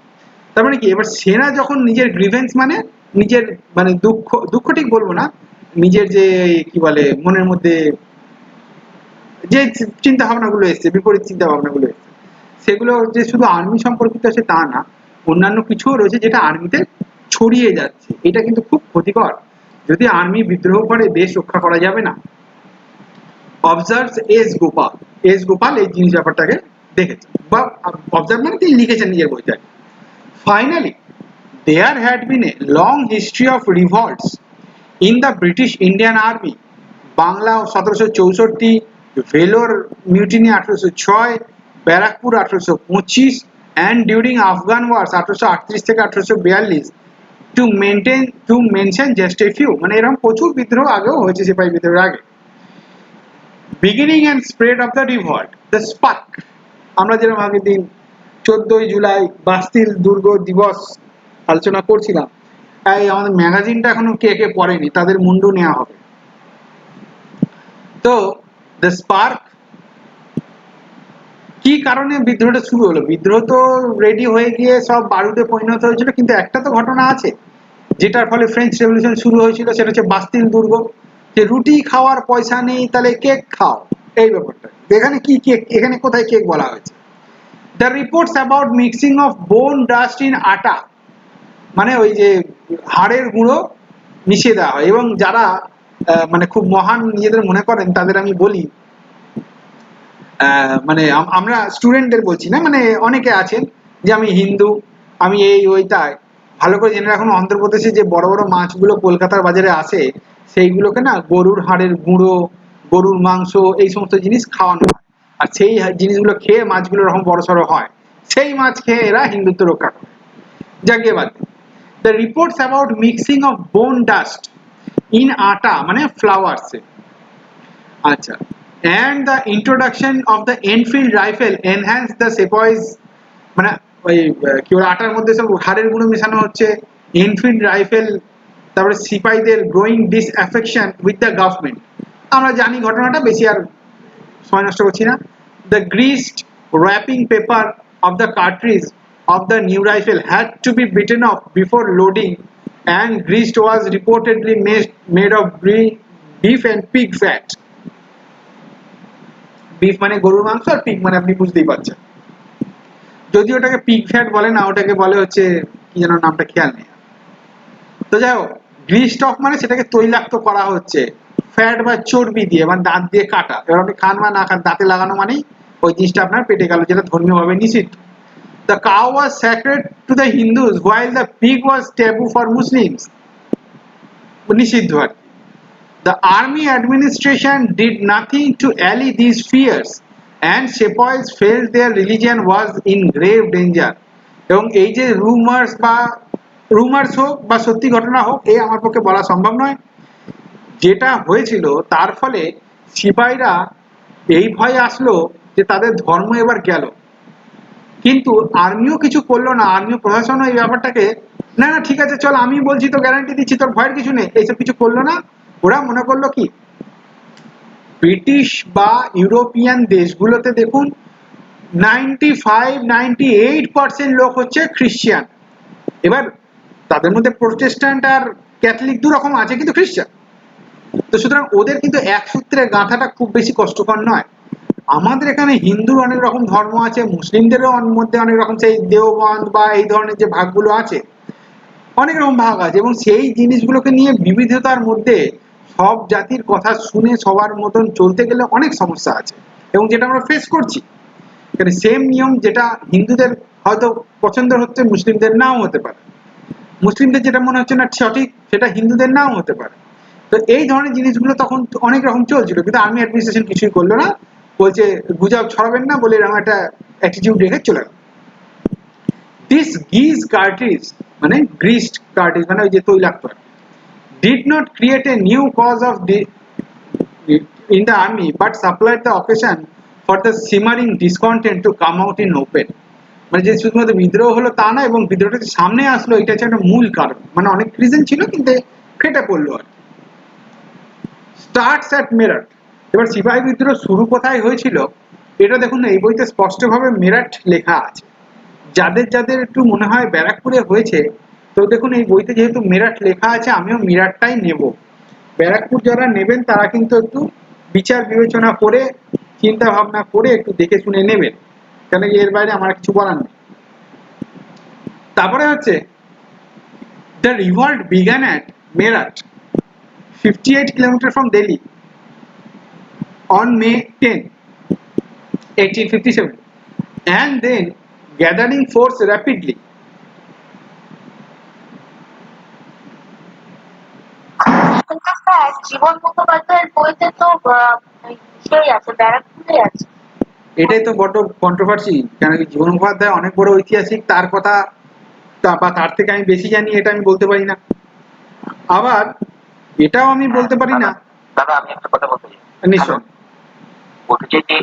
তার মানে কি, এবার সেনা যখন নিজের গ্রিভেন্স মানে নিজের মানে দুঃখ, দুঃখ ঠিক বলবো না, নিজের যে কি বলে মনের মধ্যে যে চিন্তা ভাবনাগুলো এসছে, বিপরীত চিন্তা ভাবনাগুলো এসছে, সেগুলো যে শুধু আর্মি সম্পর্কিত আছে তা না, অন্যান্য কিছুও রয়েছে যেটা আর্মিতে ছড়িয়ে যাচ্ছে। এটা কিন্তু খুব ক্ষতিকর। যদি আর্মি বিদ্রোহ করে দেশ রক্ষা করা যাবে না। Observes S Gopal, S Gopal এই জিনিস ব্যাপারটাকে দেখেছেন বা অবজার্ভ মানে তিনি লিখেছেন নিজের বইতে। Finally there had been a long history of revolts in the British Indian Army. Bangla 1764, Vellore mutiny 1806, Barrackpore 1825 and during Afghan wars 1838 থেকে 1842 to mention just a few। মানে এরকম প্রচুর বিদ্রোহ আগেও হয়েছে সিপাহী বিদ্রোহের আগে। Beginning and spread of the revolt, the spark, আমরা যেরকম আগের দিন 14ই জুলাই বাস্তিল দুর্গ দিবস আলোচনা করছিলাম, তাই আমাদের ম্যাগাজিনটা এখনো কে কে পড়েনি তাদের মুন্ডু নেওয়া হবে। তো দ্য স্পার্ক, কি কারণে বিদ্রোহটা শুরু হলো? বিদ্রোহ তো রেডি হয়ে গিয়ে সব বারুদে পরিণত হয়েছিল, কিন্তু একটা তো ঘটনা আছে যেটার ফলে ফ্রেঞ্চ রেভলিউশন শুরু হয়েছিল, সেটা হচ্ছে বাস্তিল দুর্গ। যে রুটি খাওয়ার পয়সা নেই তাহলে কেক খাও, এই ব্যাপারটা। এখানে কি কেক, এখানে কোথায় কেক বলা হয়েছে? The reports about mixing of বোন ডাস্ট ইন আটা, মানে ওই যে হাড়ের গুঁড়ো মিশিয়ে দেওয়া হয়। এবং যারা মানে খুব মহান নিজেদের মনে করেন তাদের আমি বলি, মানে আমরা স্টুডেন্টদের বলছি না, মানে অনেকে আছেন যে আমি হিন্দু, আমি এই ওই তাই, ভালো করে জেনে রাখুন অন্ধ্রপ্রদেশে যে বড় বড় মাছগুলো কলকাতার বাজারে আসে সেইগুলোকে না গরুর হাড়ের গুঁড়ো, গরুর মাংস, এই সমস্ত জিনিস খাওয়ানো হয়। আর সেই জিনিসগুলো খেয়ে মাছগুলো এরকম বড় সড়ো হয়, সেই মাছ খেয়ে এরা হিন্দুত্ব রক্ষা করে। যাকে বাদ, the reports about mixing of বোন ডাস্ট ইন আটা মানে ফ্লাওয়ার্সে, আচ্ছা, and the introduction of the Enfield rifle enhanced the sepoys, মানে ওই কি বলে আটার মধ্যে সব হাড়ের গুঁড়ো মেশানো হচ্ছে, এনফিল্ড রাইফেল, তারপরে সিপাহীদের growing disaffection with the government. আমরা জানি ঘটনাটা, বেশি আর সময় নষ্ট করছি না। The greased wrapping paper of the cartridge of the new rifle had to be bitten off before loading, and greased was reportedly made of beef and pig fat। Beef মানে গরুর মাংস, আর পিগ মানে আপনি বুঝতেই পারছেন। যদি ওটাকে পিগ ফ্যাট বলে না, ওটাকে বলে হচ্ছে কি যেন নামটা খেয়াল নেই। তো যাই হোক, গ্রিসড অফ মানে সেটাকে তৈলাক্ত করা হচ্ছে, ফ্যাট বা চর্বি দিয়ে, মানে দাঁত দিয়ে কাটা। এবার আপনি খান বা না খান, দাঁতে লাগানো মানেই ওই জিনিসটা আপনার পেটে গেল, যেটা ধর্মীয়ভাবে নিষিদ্ধ। The cow was sacred to the Hindus while the pig was taboo for Muslims, নিষিদ্ধ আর কি। The army administration did nothing to allay these fears, and sepoys felt their religion was in grave danger। এবং এই যে rumours হোক বা সত্যি ঘটনা হোক, এই আমার পক্ষে বলা সম্ভব নয়, যেটা হয়েছিল তার ফলে সিপাহীরা এই ভয় আসলো যে তাদের ধর্ম এবার গেল। কিন্তু আর্মিও কিছু করলো না, আর্মি প্রশাসনও এই ব্যাপারটাকে না না ঠিক আছে চল আমি বলছি তো গ্যারান্টি দিচ্ছি তোর ভয়ের কিছু নেই, এইসব কিছু করলো না। ওরা মনে করলো কি, ব্রিটিশ বা ইউরোপিয়ান দেশগুলোতে দেখুন 95-98% লোক হচ্ছে খ্রিস্টান। এবার তাদের মধ্যে প্রোটেস্ট্যান্ট আর ক্যাথলিক দু রকম আছে, কিন্তু খ্রিস্টান। তো সুতরাং ওদের কিন্তু এক সূত্রে গাঁথাটা খুব বেশি কষ্টকর নয়। আমাদের এখানে হিন্দুর অনেক রকম ধর্ম আছে, মুসলিমদেরও মধ্যে অনেক রকম সেই দেওবন্দ বা এই ধরনের যে ভাগগুলো আছে, অনেক রকম ভাগ আছে। এবং সেই জিনিসগুলোকে নিয়ে বিবিধতার মধ্যে সব জাতির কথা শুনে সবার মতন চলতে গেলে অনেক সমস্যা আছে, এবং যেটা আমরা ফেস করছি। এখানে সেম নিয়ম যেটা হিন্দুদের হয়তো পছন্দ হচ্ছে, মুসলিমদের নাও হতে পারে, মুসলিমদের যেটা মনে হচ্ছে না সঠিক, সেটা হিন্দুদের নাও হতে পারে। তো এই ধরনের জিনিসগুলো তখন অনেক রকম চলছিল, কিন্তু আর্মি অ্যাডমিনিস্ট্রেশন কিছুই করলো না, বলছে গুজব ছড়াবেন না বলে এরকম একটা অ্যাটিটিউড রেখে চলে গেল। দিস গিজ কার্টিজ মানে গ্রিসড কার্টিজ মানে ওই যে তৈলাক্ত, did not create a new cause of in the army but supplied the occasion for the simmering discontent to come out in open। মানে যে শুধুমাত্র বিদ্রোহ হলো তা না, এবং বিদ্রোহটা সামনে আসলো, এটা হচ্ছে একটা মূল কারণ। মানে অনেক রিজন ছিল কিন্তু ফেটে পড়লো আর। স্টার্টস অ্যাট মেরঠ, এবার সিপাহী বিদ্রোহ শুরু কোথায় হয়েছিল এটা দেখুন এই বইতে স্পষ্টভাবে মেরাঠ লেখা আছে। যাদের যাদের একটু মনে হয় ব্যারাকপুরে হয়েছে, তো দেখুন এই বইতে যেহেতু মেরাঠ লেখা আছে আমিও মেরাঠটাই নেব। ব্যারাকপুর যারা নেবেন তারা কিন্তু একটু বিচার বিবেচনা করে চিন্তা ভাবনা করে একটু দেখে শুনে নেবেন, কেন কি এর বাইরে আমার কিছু বলার নেই। তারপরে হচ্ছে the revolt began at Meerut 58 kilometres from Delhi on May 10, 1857, and then gathering force rapidly. কিন্তু স্যার জীবন মুখোপাধ্যায়ের বইতে তো সেই আছে, ব্যারাকপুরে আছে। এটাই তো বড় কন্ট্রোভার্সি, কেন কি জীবন মুখোপাধ্যায় অনেক বড় ঐতিহাসিক, তার কথা বা তার থেকে আমি বেশি জানি এটা আমি বলতে পারি না, আবার এটাও আমি বলতে পারি না। দাদা আমি একটা কথা বলতে চাই। নিশ্চয়। বলছে যে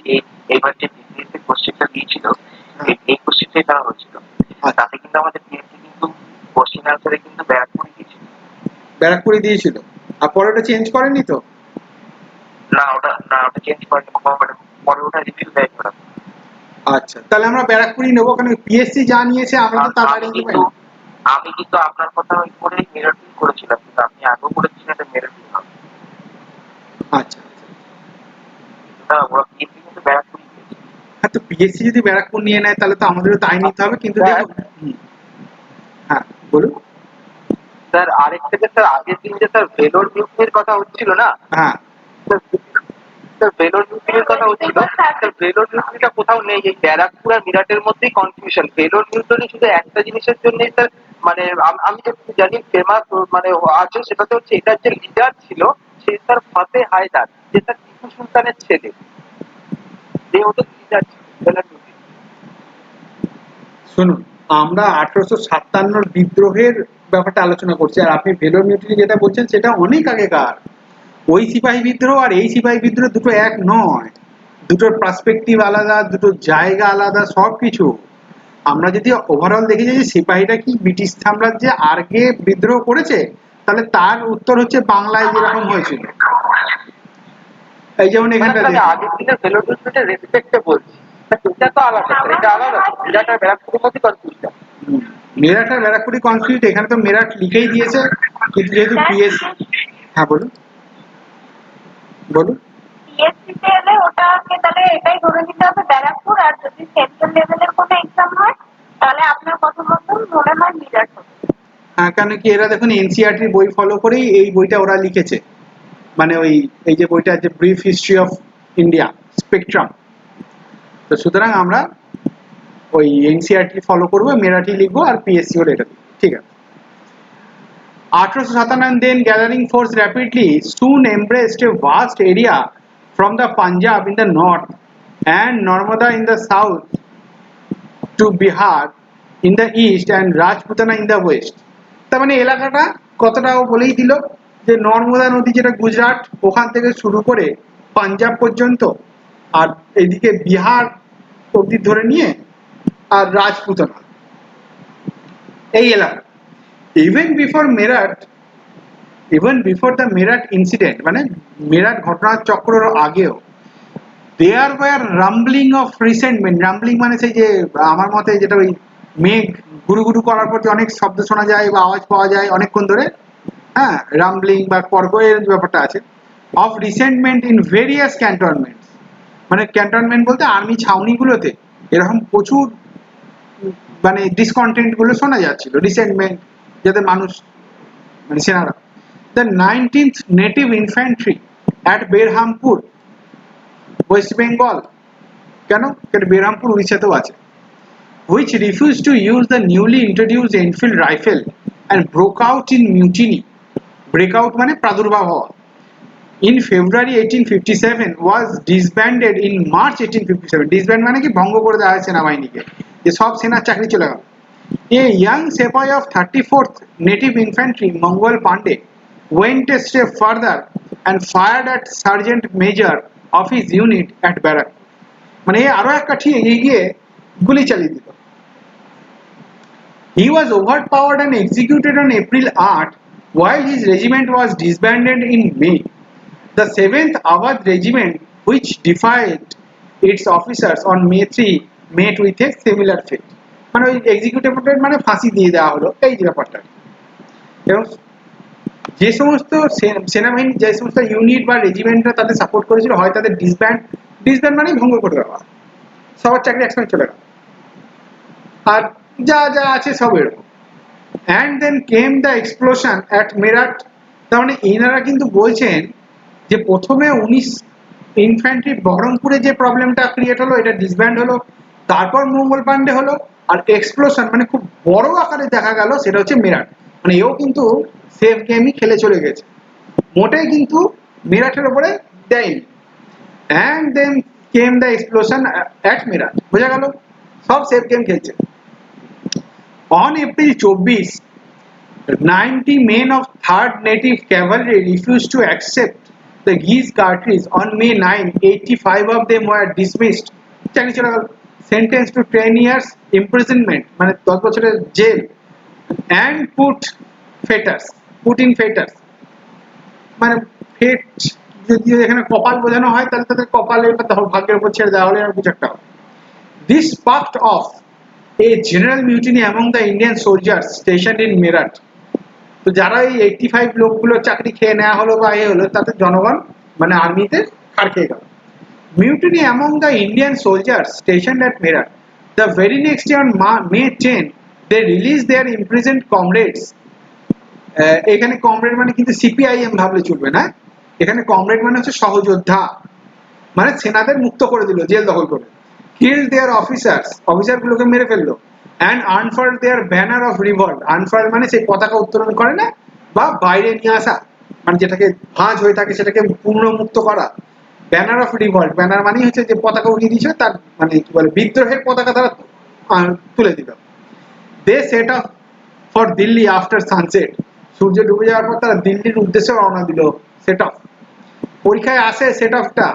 এইবার যে বিসিএস এর কোশ্চেনটা দিয়েছিল, এই কোশ্চেনটাই তারা হয়েছিল, তাতে কিন্তু আমাদের পিএসসি কিন্তু কোশ্চেন আনসারে কিন্তু ব্যারাকপুরে দিয়েছিল। ব্যারাকপুরে দিয়েছিল, আর পরে ওটা চেঞ্জ করেনি তো? না ওটা চেঞ্জ করেনি, পরে ওটা রিভিউ দেয় ওরা। আচ্ছা, তাহলে আমরা ব্যারাকপুরই নেবো, কারণ পিএসসি যা নিয়েছে আমরা তো তার বাইরে নিতে পারি না। আমি কিন্তু আপনার কথা ওই করে মেরঠই করেছিলাম, কিন্তু আপনি আগেও বলেছিলেন এটা মেরঠই হবে। আচ্ছা, ওরা পিএসসি কিন্তু ব্যারাকপুরই দিয়েছে। হ্যাঁ, তো পিএসসি যদি ব্যারাকপুর নিয়ে নেয় তাহলে তো আমাদেরও তাই নিতে হবে, কিন্তু দেখুন। হ্যাঁ বলুন স্যার আরেকটা যে স্যার আগের দিন যে স্যার ভেলোর মিউজিকের কথা হচ্ছিল না, হ্যাঁ স্যার ভেলোর মিউজিকের কথা হচ্ছিল, স্যার ভেলোর মিউজিকটা কোথাও নেই, এই ব্যারাকপুর আর মিরাটের মধ্যেই কনফিউশন। ভেলোর মিউজিক শুধু একটা জিনিসের জন্য স্যার, মানে আমি যেটুকু জানি ফেমাস মানে আছে, সেটাতে হচ্ছে এটার যে লিডার ছিল সে স্যার ফতে হায়দার, যে স্যার টিপু সুলতানের ছেলে, যে ওদের লিডার ছিল ভেলোর মিউজিক। শুনুন, আমরা 1857 বিদ্রোহের ব্যাপারটা আলোচনা করছি, আর আপনি ভেলোর মিউটিনি যেটা বলছেন সেটা অনেক আগেকার। ওই সিপাহী বিদ্রোহ আর এই সিপাহী বিদ্রোহ দুটো এক নয়, দুটোর পার্সপেক্টিভ আলাদা, দুটো জায়গা আলাদা, সবকিছু। আমরা যদি ওভারঅল দেখি যে সিপাহীটা কি ব্রিটিশ সাম্রাজ্যে আগে বিদ্রোহ করেছে, তাহলে তার উত্তর হচ্ছে বাংলায় যেরকম হয়েছিল। এই যেমন এখানটা দেখুন, আগের দিনের ভেলোর মিউজিকের রেসপেক্টে বলছি, এটা তো আলাদা, এটা আলাদা, এটা ব্যারাকপুরের মধ্যে কনফিউশন। মেরাট আর ব্যারাকপুরি কনফ্লিক্ট, এখানে তো মেরাট লিখেই দিয়েছে, কিন্তু যেহেতু পিএসসি। হ্যাঁ বলুন বলুন। পিএসসিতে এলে ওটাকে তাহলে এটাই ধরে নিতে হবে ব্যারাকপুর, আর যদি সেন্ট্রাল লেভেলের কোনো এক্সাম হয় তাহলে আপনার কথা মতন মনে হয় মিরাট হবে। হ্যাঁ, কেন কি এরা দেখুন এনসিইআরটির বই ফলো করেই এই বইটা ওরা লিখেছে, মানে ওই এই যে বইটা আছে brief history of India spectrum. তো সুতরাং আমরা ওই এনসিইআরটি ফলো করবো, মেরাঠি লিখবো, আর পিএসসি ওর এটা লিখবো, ঠিক আছে। 1857, then gathering force rapidly soon embraced a vast area from the Punjab in the north and Narmada in the south to Bihar in the east and Rajputana in the west. তার মানে এলাকাটা কতটা ও বলেই দিল, যে নর্মদা নদী যেটা গুজরাট ওখান থেকে শুরু করে পাঞ্জাব পর্যন্ত, আর এদিকে বিহার অব্দি ধরে নিয়ে, আর রাজপুতানা এই এলাকা। Even before Meerut, even before the Meerut incident, মানে মেরাট ঘটনার চক্রের আগেও there were rumbling of resentment. Rumbling মানে সেই যে আমার মতে যেটা ওই মেঘ গুরু গুরু করার পর যে অনেক শব্দ শোনা যায় বা আওয়াজ পাওয়া যায় অনেকক্ষণ ধরে, হ্যাঁ, রাম্বলিং বা কর্গয়ের ব্যাপারটা আছে, অফ রিসেন্টমেন্ট ইন ভেরিয়াস ক্যান্টনমেন্টস। মানে ক্যান্টনমেন্ট বলতে আর্মি ছাউনিগুলোতে এরকম প্রচুর মানে ডিসকন্টেন্ট গুলো শোনা যাচ্ছিল, রিসেন্টমেন্ট, যাতে মানুষ মানে সেনারা। The 19th native infantry at Berhampur West Bengal, কেন বেরহামপুর উড়িষ্যাতেও আছে, which refused to use the newly introduced Enfield rifle and broke out in mutiny. Breakout মানে প্রাদুর্ভাব হওয়া। In February 1857 was disbanded in March 1857. Disband মানে কি ভঙ্গ করে দেওয়া হয় সেনাবাহিনীকে, যে সব সেনার চাকরি চলে গেল। A young sepoy of 34th Native Infantry, Mongol Pandey, went a step further and fired at Sergeant Major of his unit at Barak. মানে আরো একটা ঠিক এগিয়ে গুলি চালিয়ে দিল। He was overpowered and executed on April 8, while his regiment was disbanded in May. The 7th Awadh Regiment, which defied its officers on May 3, met with a similar fate. মানে ওই এক্সিকিউটিভ মানে ফাঁসি দিয়ে দেওয়া হলো, এই যে ব্যাপারটা। এবং যে সমস্ত সেনাবাহিনী, যে সমস্ত ইউনিট বা রেজিমেন্টরা তাদের সাপোর্ট করেছিল, হয় তাদের ডিসব্যান্ড মানে ভঙ্গ করে দেওয়া, সবার চাকরি একসঙ্গে চলে গেল, আর যা যা আছে সব এরকম। And then came the explosion at Meerut. তার মানে এনারা কিন্তু বলছেন যে প্রথমে 19 ইনফ্যান্ট্রি বহরমপুরে যে প্রবলেমটা ক্রিয়েট হলো, এটা ডিসব্যান্ড হলো, তারপর মঙ্গল পান্ডে হলো, আর এক্সপ্লোশন মানে খুব বড় আকারে দেখা গেল সেটা হচ্ছে মেরাট। মানে এও কিন্তু সেফ গেমই খেলে চলে গেছে, মোটেই কিন্তু মেরাটের উপরে দেয়নি। And then came the explosion at Meerut, বোঝা গেল সব সেফ গেম খেলছে। On April 24, 90 men of 3rd Native Cavalry refused to accept the Guise cartridge. On May 9, 85 of them were dismissed, sentenced to 10 years imprisonment, মানে 10 বছরের jail, and put in fetters, মানে ফেট যদি এখানে কপাল বোঝানো হয় তাহলে তাদের কপালের ভাগ্যের উপর ছেড়ে দেওয়া হলে কিছু একটা হয়। This sparked off a general mutiny among the Indian soldiers stationed in Meerut. তো যারা এই 85 লোকগুলো চাকরি খেয়ে নেওয়া হলো বা এ হলো, তাতে জনগণ মানে আর্মিতে ছাড় খেয়ে গেল। Mutiny among the Indian soldiers stationed at Meerut. The very next day on May 10, they released their imprisoned comrades. এখানে কমরেড মানে কিন্তু সিপিআইএম ভাবলে চলবে না, এখানে কমরেড মানে হচ্ছে সহযোদ্ধা, মানে সেনাদের মুক্ত করে দিল জেল দখল করে। Killed their অফিসারগুলোকে মেরে ফেললো, and unfurled their banner of revolt. Unfurl মানে সেই পতাকা উত্তোলন করে না বা বাইরে নিয়ে আসা, মানে যেটাকে ভাঁজ হয়ে থাকে সেটাকে পূর্ণ মুক্ত করা। ব্যানার অফ রিভল্ট, ব্যানার মানে হচ্ছে যে পতাকা উঠিয়ে দিয়েছে, তার মানে কি বলে বিদ্রোহের পতাকা তারা তুলে দিল। They set off for Delhi after sunset. সূর্য ডুবে যাওয়ার পর তারা দিল্লির উদ্দেশ্যে রওনা দিল। সেট অফ পরীক্ষায় আসে, সেট অফটা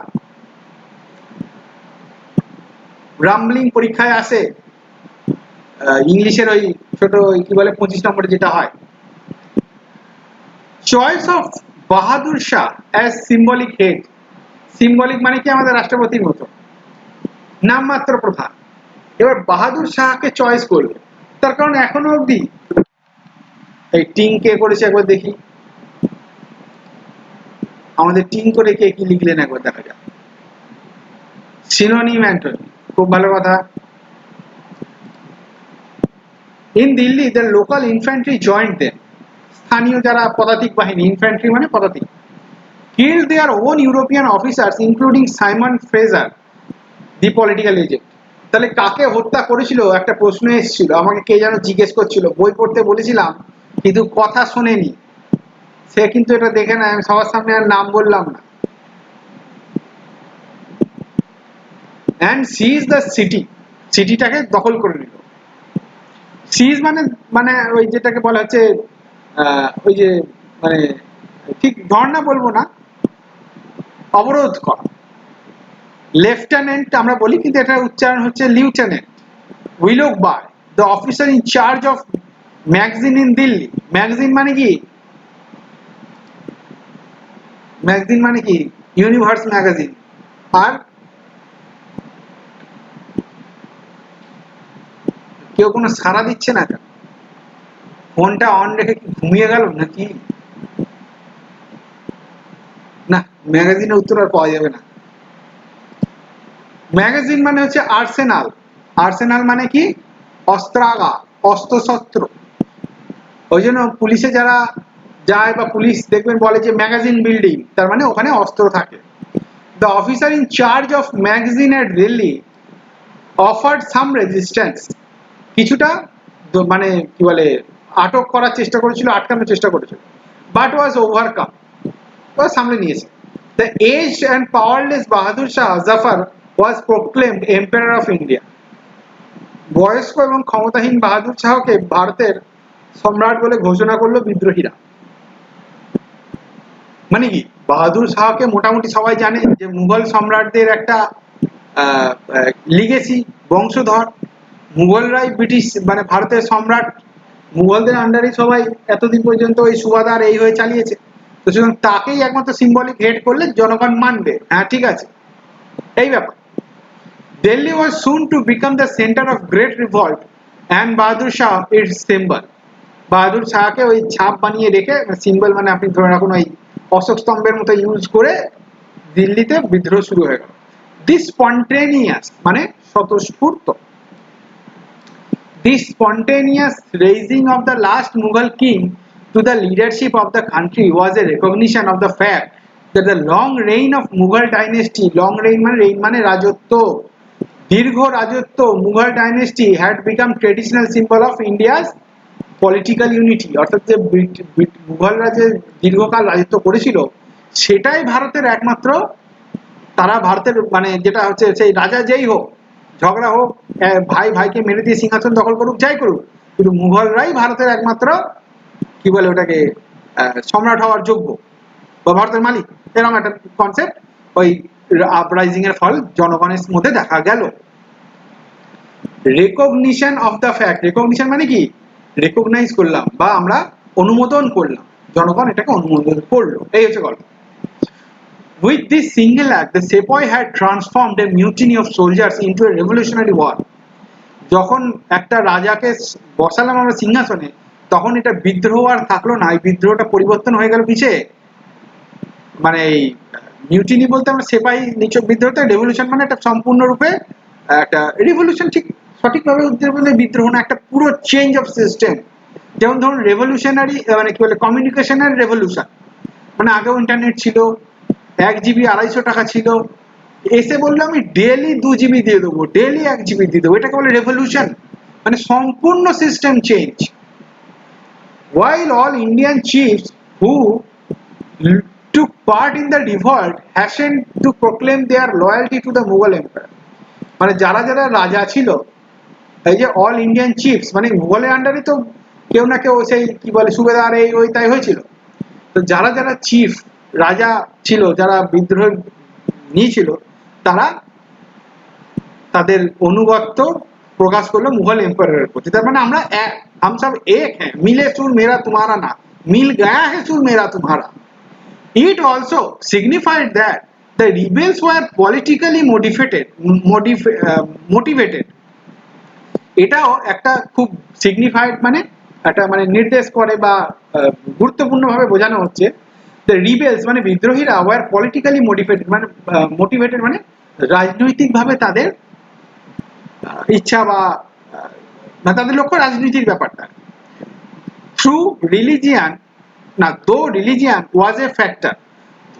রামব্লিং পরীক্ষায় আসে, ইংলিশের ওই ছোট কি বলে 25 নম্বরে যেটা হয়। Choice of Bahadur Shah as symbolic head. Symbolic মানে কি আমাদের রাষ্ট্রপতির মতো, নামমাত্র প্রধান। এবার বাহাদুর শাহকে চয়েস করলো, তার কারণ এখনো অবধি এই টিং কে করেছে একবার দেখি, আমাদের টিং করে কে কি লিখলেন একবার দেখা যাক। সিনোনিম অ্যান্টনি, খুব ভালো কথা। In Delhi, the local infantry joined them. স্থানীয় যারা পদাতিক বাহিনী, ইনফ্যান্ট্রি মানে পদাতিক, killed their own European officers, including Simon Fraser, the political agent. তাহলে কাকে হত্যা করেছিল একটা প্রশ্ন এসেছিল, আমাকে কে যেন জিজ্ঞেস করছিল, বই পড়তে বলেছিলাম কিন্তু কথা শোনেনি, সে কিন্তু এটা দেখে না, আমি সবার সামনে আর নাম বললাম না। and seized the city, সিটিটাকে দখল করে নিল। সিজ মানে মানে ওই যেটাকে বলা হচ্ছে ওই যে মানে ঠিক ধর্ণা বলবো না, অবরোধ করা। লেফটেন্যান্ট আমরা বলি কিন্তু এটা উচ্চারণ হচ্ছে lieutenant Willoughby, the officer in charge of magazine in Delhi. Magazine মানে কি, ম্যাগাজিন মানে কি ইউনিভার্স ম্যাগাজিন। আর কেউ কোনো সাড়া দিচ্ছে না, ফোনটা অন রেখে কি ঘুমিয়ে গেল নাকি? না, ম্যাগাজিনের উত্তর আর পাওয়া যাবে না। ম্যাগাজিন মানে হচ্ছে আর্সেনাল। আর্সেনাল মানে কি অস্ত্রাগার, অস্ত্রশস্ত্র। ওই জন্য পুলিশে যারা যায় বা পুলিশ দেখবেন বলে যে ম্যাগাজিন বিল্ডিং, তার মানে ওখানে অস্ত্র থাকে। The officer in charge of magazine at Delhi offered some resistance, কিছুটা মানে কি বলে আটক করার চেষ্টা করেছিল, আটকানোর চেষ্টা করেছিল, বাট ওয়াজ ওভারকাম, সামনে নিয়েছে। The aged and powerless Bahadur Shah Zafar was proclaimed empire of India. বয়স্ক এবং ক্ষমতাহীন বাহাদুর শাহকে ভারতের সম্রাট বলে ঘোষণা করলো বিদ্রোহীরা। মানে কি বাহাদুর শাহকে মোটামুটি সবাই জানে যে মুঘল সম্রাটদের একটা লিগেসি, বংশধর। মুঘলরাই ব্রিটিশ মানে ভারতের সম্রাট, মুঘলদের আন্ডারে সবাই এতদিন পর্যন্ত ওই সুবাদার এই হয়ে চালিয়েছে। তো সুতরাং তাকেই একমাত্র সিম্বলিক হেড করলে জনগণ মানবে, হ্যাঁ ঠিক আছে, এই ব্যাপার। Delhi was soon to become the center of great revolt and Bahadur Shah its symbol। বাহাদুর শাহকে ওই ছাপ বানিয়ে রেখে সিম্বল মানে আপনি ধরে রাখুন ওই অশোক স্তম্ভের মতো ইউজ করে দিল্লিতে বিদ্রোহ শুরু হয়ে গেল। দিস স্পন্টেনিয়াস মানে স্বতঃস্ফূর্ত, this spontaneous raising of the last Mughal king to the leadership of the country was a recognition of the fact that the long reign of Mughal dynasty, long reign মানে রাজত্ব, দীর্ঘ রাজত্ব, Mughal dynasty had become traditional symbol of India's political unity। অর্থাৎ যে মুঘলরা যে দীর্ঘকাল রাজত্ব করেছিল সেটাই ভারতের একমাত্র, তারা ভারতের মানে যেটা হচ্ছে সেই রাজা যেই হোক, ঝগড়া হোক, ভাই ভাইকে মেরে দিয়ে সিংহাসন দখল করুক, যাই করুক, কিন্তু মুঘলরাই ভারতের একমাত্র কি বলে ওটাকে সম্রাট হওয়ার যোগ্য বা ভারতের মালিক, এরকম একটা কনসেপ্ট ওই আপরাইজিং এর ফল জনগণের মধ্যে দেখা গেল। Recognition of the fact, recognition মানে কি, রেকগনাইজ করলাম বা আমরা অনুমোদন করলাম, জনগণ এটাকে অনুমোদন করলো, এই হচ্ছে গল্প। With this single act, the sepoy had transformed a mutiny of soldiers into a revolutionary war। যখন একটা রাজাকে বসালাম আমরা সিংহাসনে, তখন এটা বিদ্রোহ আর থাকলো না, এই বিদ্রোহটা পরিবর্তন হয়ে গেল পিছে মানে এই মিউটিনি বলতে আমরা সেপাই নিচক বিদ্রোহতে, রেভলিউশন মানে একটা সম্পূর্ণরূপে একটা রেভলিউশন, ঠিক সঠিকভাবে বলতে বিদ্রোহ না, একটা পুরো চেঞ্জ অফ সিস্টেম। যেমন ধরুন রেভলিউশনারি মানে কি বলে কমিউনিকেশনের রেভলিউশন, মানে আগেও ইন্টারনেট ছিল, 1 GB 250 টাকা ছিল, এসে বললো আমি ডেলি 2 GB দিয়ে দেবো, ডেলি 1 GB দিয়ে দেবো, এটাকে বলে রেভলিউশন, মানে সম্পূর্ণ system change. While all Indian chiefs who took part in the revolt hastened to proclaim their loyalty to the Mughal Empire। মানে যারা যারা রাজা ছিল, এই যে অল ইন্ডিয়ান চিফস মানে মুঘলের আন্ডারে তো কেউ না কেউ সেই কি বলে সুবেদার এই ওই তাই হয়েছিল, তো যারা যারা চিফ রাজা ছিল, যারা বিদ্রোহ নিয়েছিল, তারা তাদের অনুগত্য প্রকাশ করলো মুঘল এম্পায়ারের প্রতি। তার মানে আমরা हम सब एक हैं, मिले सुर मेरा तुम्हारा ना, मिल गया है सुर मेरा तुम्हारा। It also signified that the rebels were politically motivated। এটাও একটা খুব সিগনিফাইড মানে একটা মানে নির্দেশ করে বা গুরুত্বপূর্ণভাবে বোঝানো হচ্ছে the rebels মানে বিদ্রোহীরা were politically motivated মানে রাজনৈতিকভাবে তাদের ইচ্ছা বা তাদের লক্ষ্য রাজনীতির ব্যাপারটা। থ্রু রিলিজিয়ান না, দো রিলিজিয়ান ওয়াজ এ ফ্যাক্টর,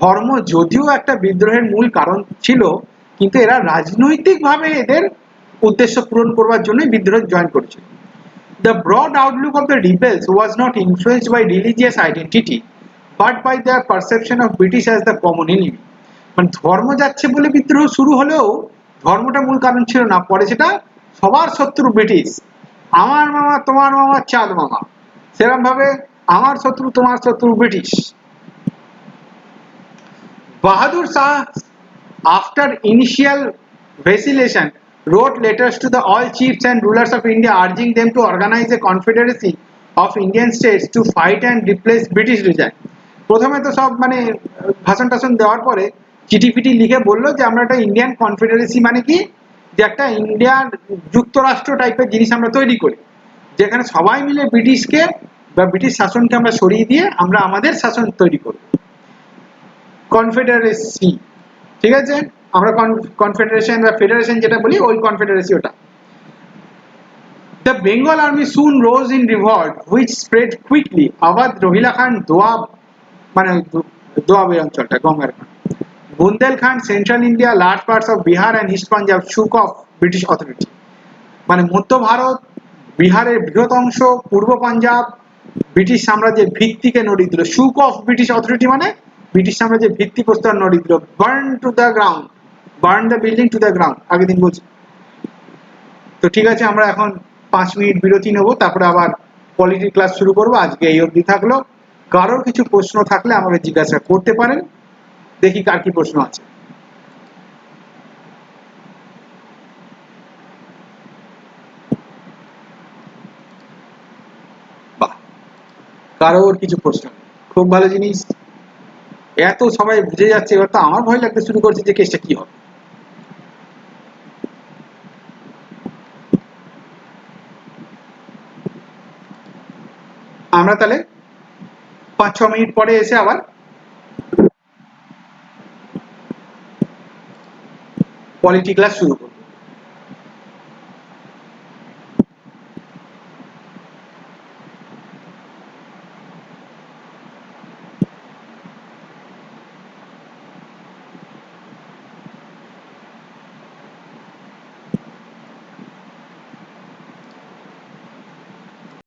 ধর্ম যদিও একটা বিদ্রোহের মূল কারণ ছিল, কিন্তু এরা রাজনৈতিকভাবে এদের উদ্দেশ্য পূরণ করবার জন্যই বিদ্রোহ জয়েন করেছিল। The broad outlook of the rebels was not influenced by religious identity but by their perception of British as the common enemy। মানে ধর্ম যাচ্ছে বলে বিদ্রোহ শুরু হলেও ধর্মটা মূল কারণ ছিল না, পরে সেটা সবার শত্রু ব্রিটিশ, আমার মামা তোমার মামা চাঁদ মামা, সেরকম ভাবে আমার শত্রু তোমার শত্রু British. Bahadur Shah, after initial vacillation, wrote letters to the all chiefs and rulers of India urging them to organize a confederacy of Indian states to fight and replace British regime। প্রথমে তো সব মানে ভাষণ টাষণ দেওয়ার পরে চিঠি ফিটি লিখে বললো যে আমরা একটা ইন্ডিয়ান কনফেডারেসি মানে কি, যে একটা ইন্ডিয়ান যুক্তরাষ্ট্র টাইপের জিনিস আমরা তৈরি করি, যেখানে সবাই মিলে ব্রিটিশকে বা ব্রিটিশ শাসনকে আমরা সরিয়ে দিয়ে আমরা আমাদের শাসন তৈরি করব, কনফেডারেসি, ঠিক আছে, আমরা কনফেডারেশন বা ফেডারেশন যেটা বলি ওই কনফেডারেসি ওটা। The Bengal army soon rose in revolt which spread quickly। Awadh, Rohilla খান, দোয়াব মানে দোয়াবের অঞ্চলটা গঙ্গার খান, Bundelkhand, central India, large parts of Bihar and east Punjab shook off British authority. মানে মধ্য ভারত, বিহারের বৃহৎ অংশ, পূর্ব পাঞ্জাব ব্রিটিশ সাম্রাজ্যের ভিত্তিকে নড়িয়ে দিল। শুক অফ ব্রিটিশ অথরিটি মানে ব্রিটিশ সাম্রাজ্যের ভিত্তিপ্রস্তর নড়িয়ে দিল। Burn to the ground, burn the building to the ground, আগের দিন বলছি। তো ঠিক আছে, আমরা এখন 5 মিনিট বিরতি নেবো, তারপরে আবার পলিটি ক্লাস শুরু করবো। আজকে এই অবধি থাকলো, কারোর কিছু প্রশ্ন থাকলে আমাকে জিজ্ঞাসা করতে পারেন, দেখি কার কি প্রশ্ন আছে। বাহ, কারোর কিছু প্রশ্ন, খুব ভালো জিনিস। এত সবাই বুঝে যাচ্ছে, এবার তো আমার ভয় লাগতে শুরু করছে যে কেসটা কি হবে। আমরা তাহলে 5-6 মিনিট পরে এসে আবার পলিটি ক্লাস শুরু করব।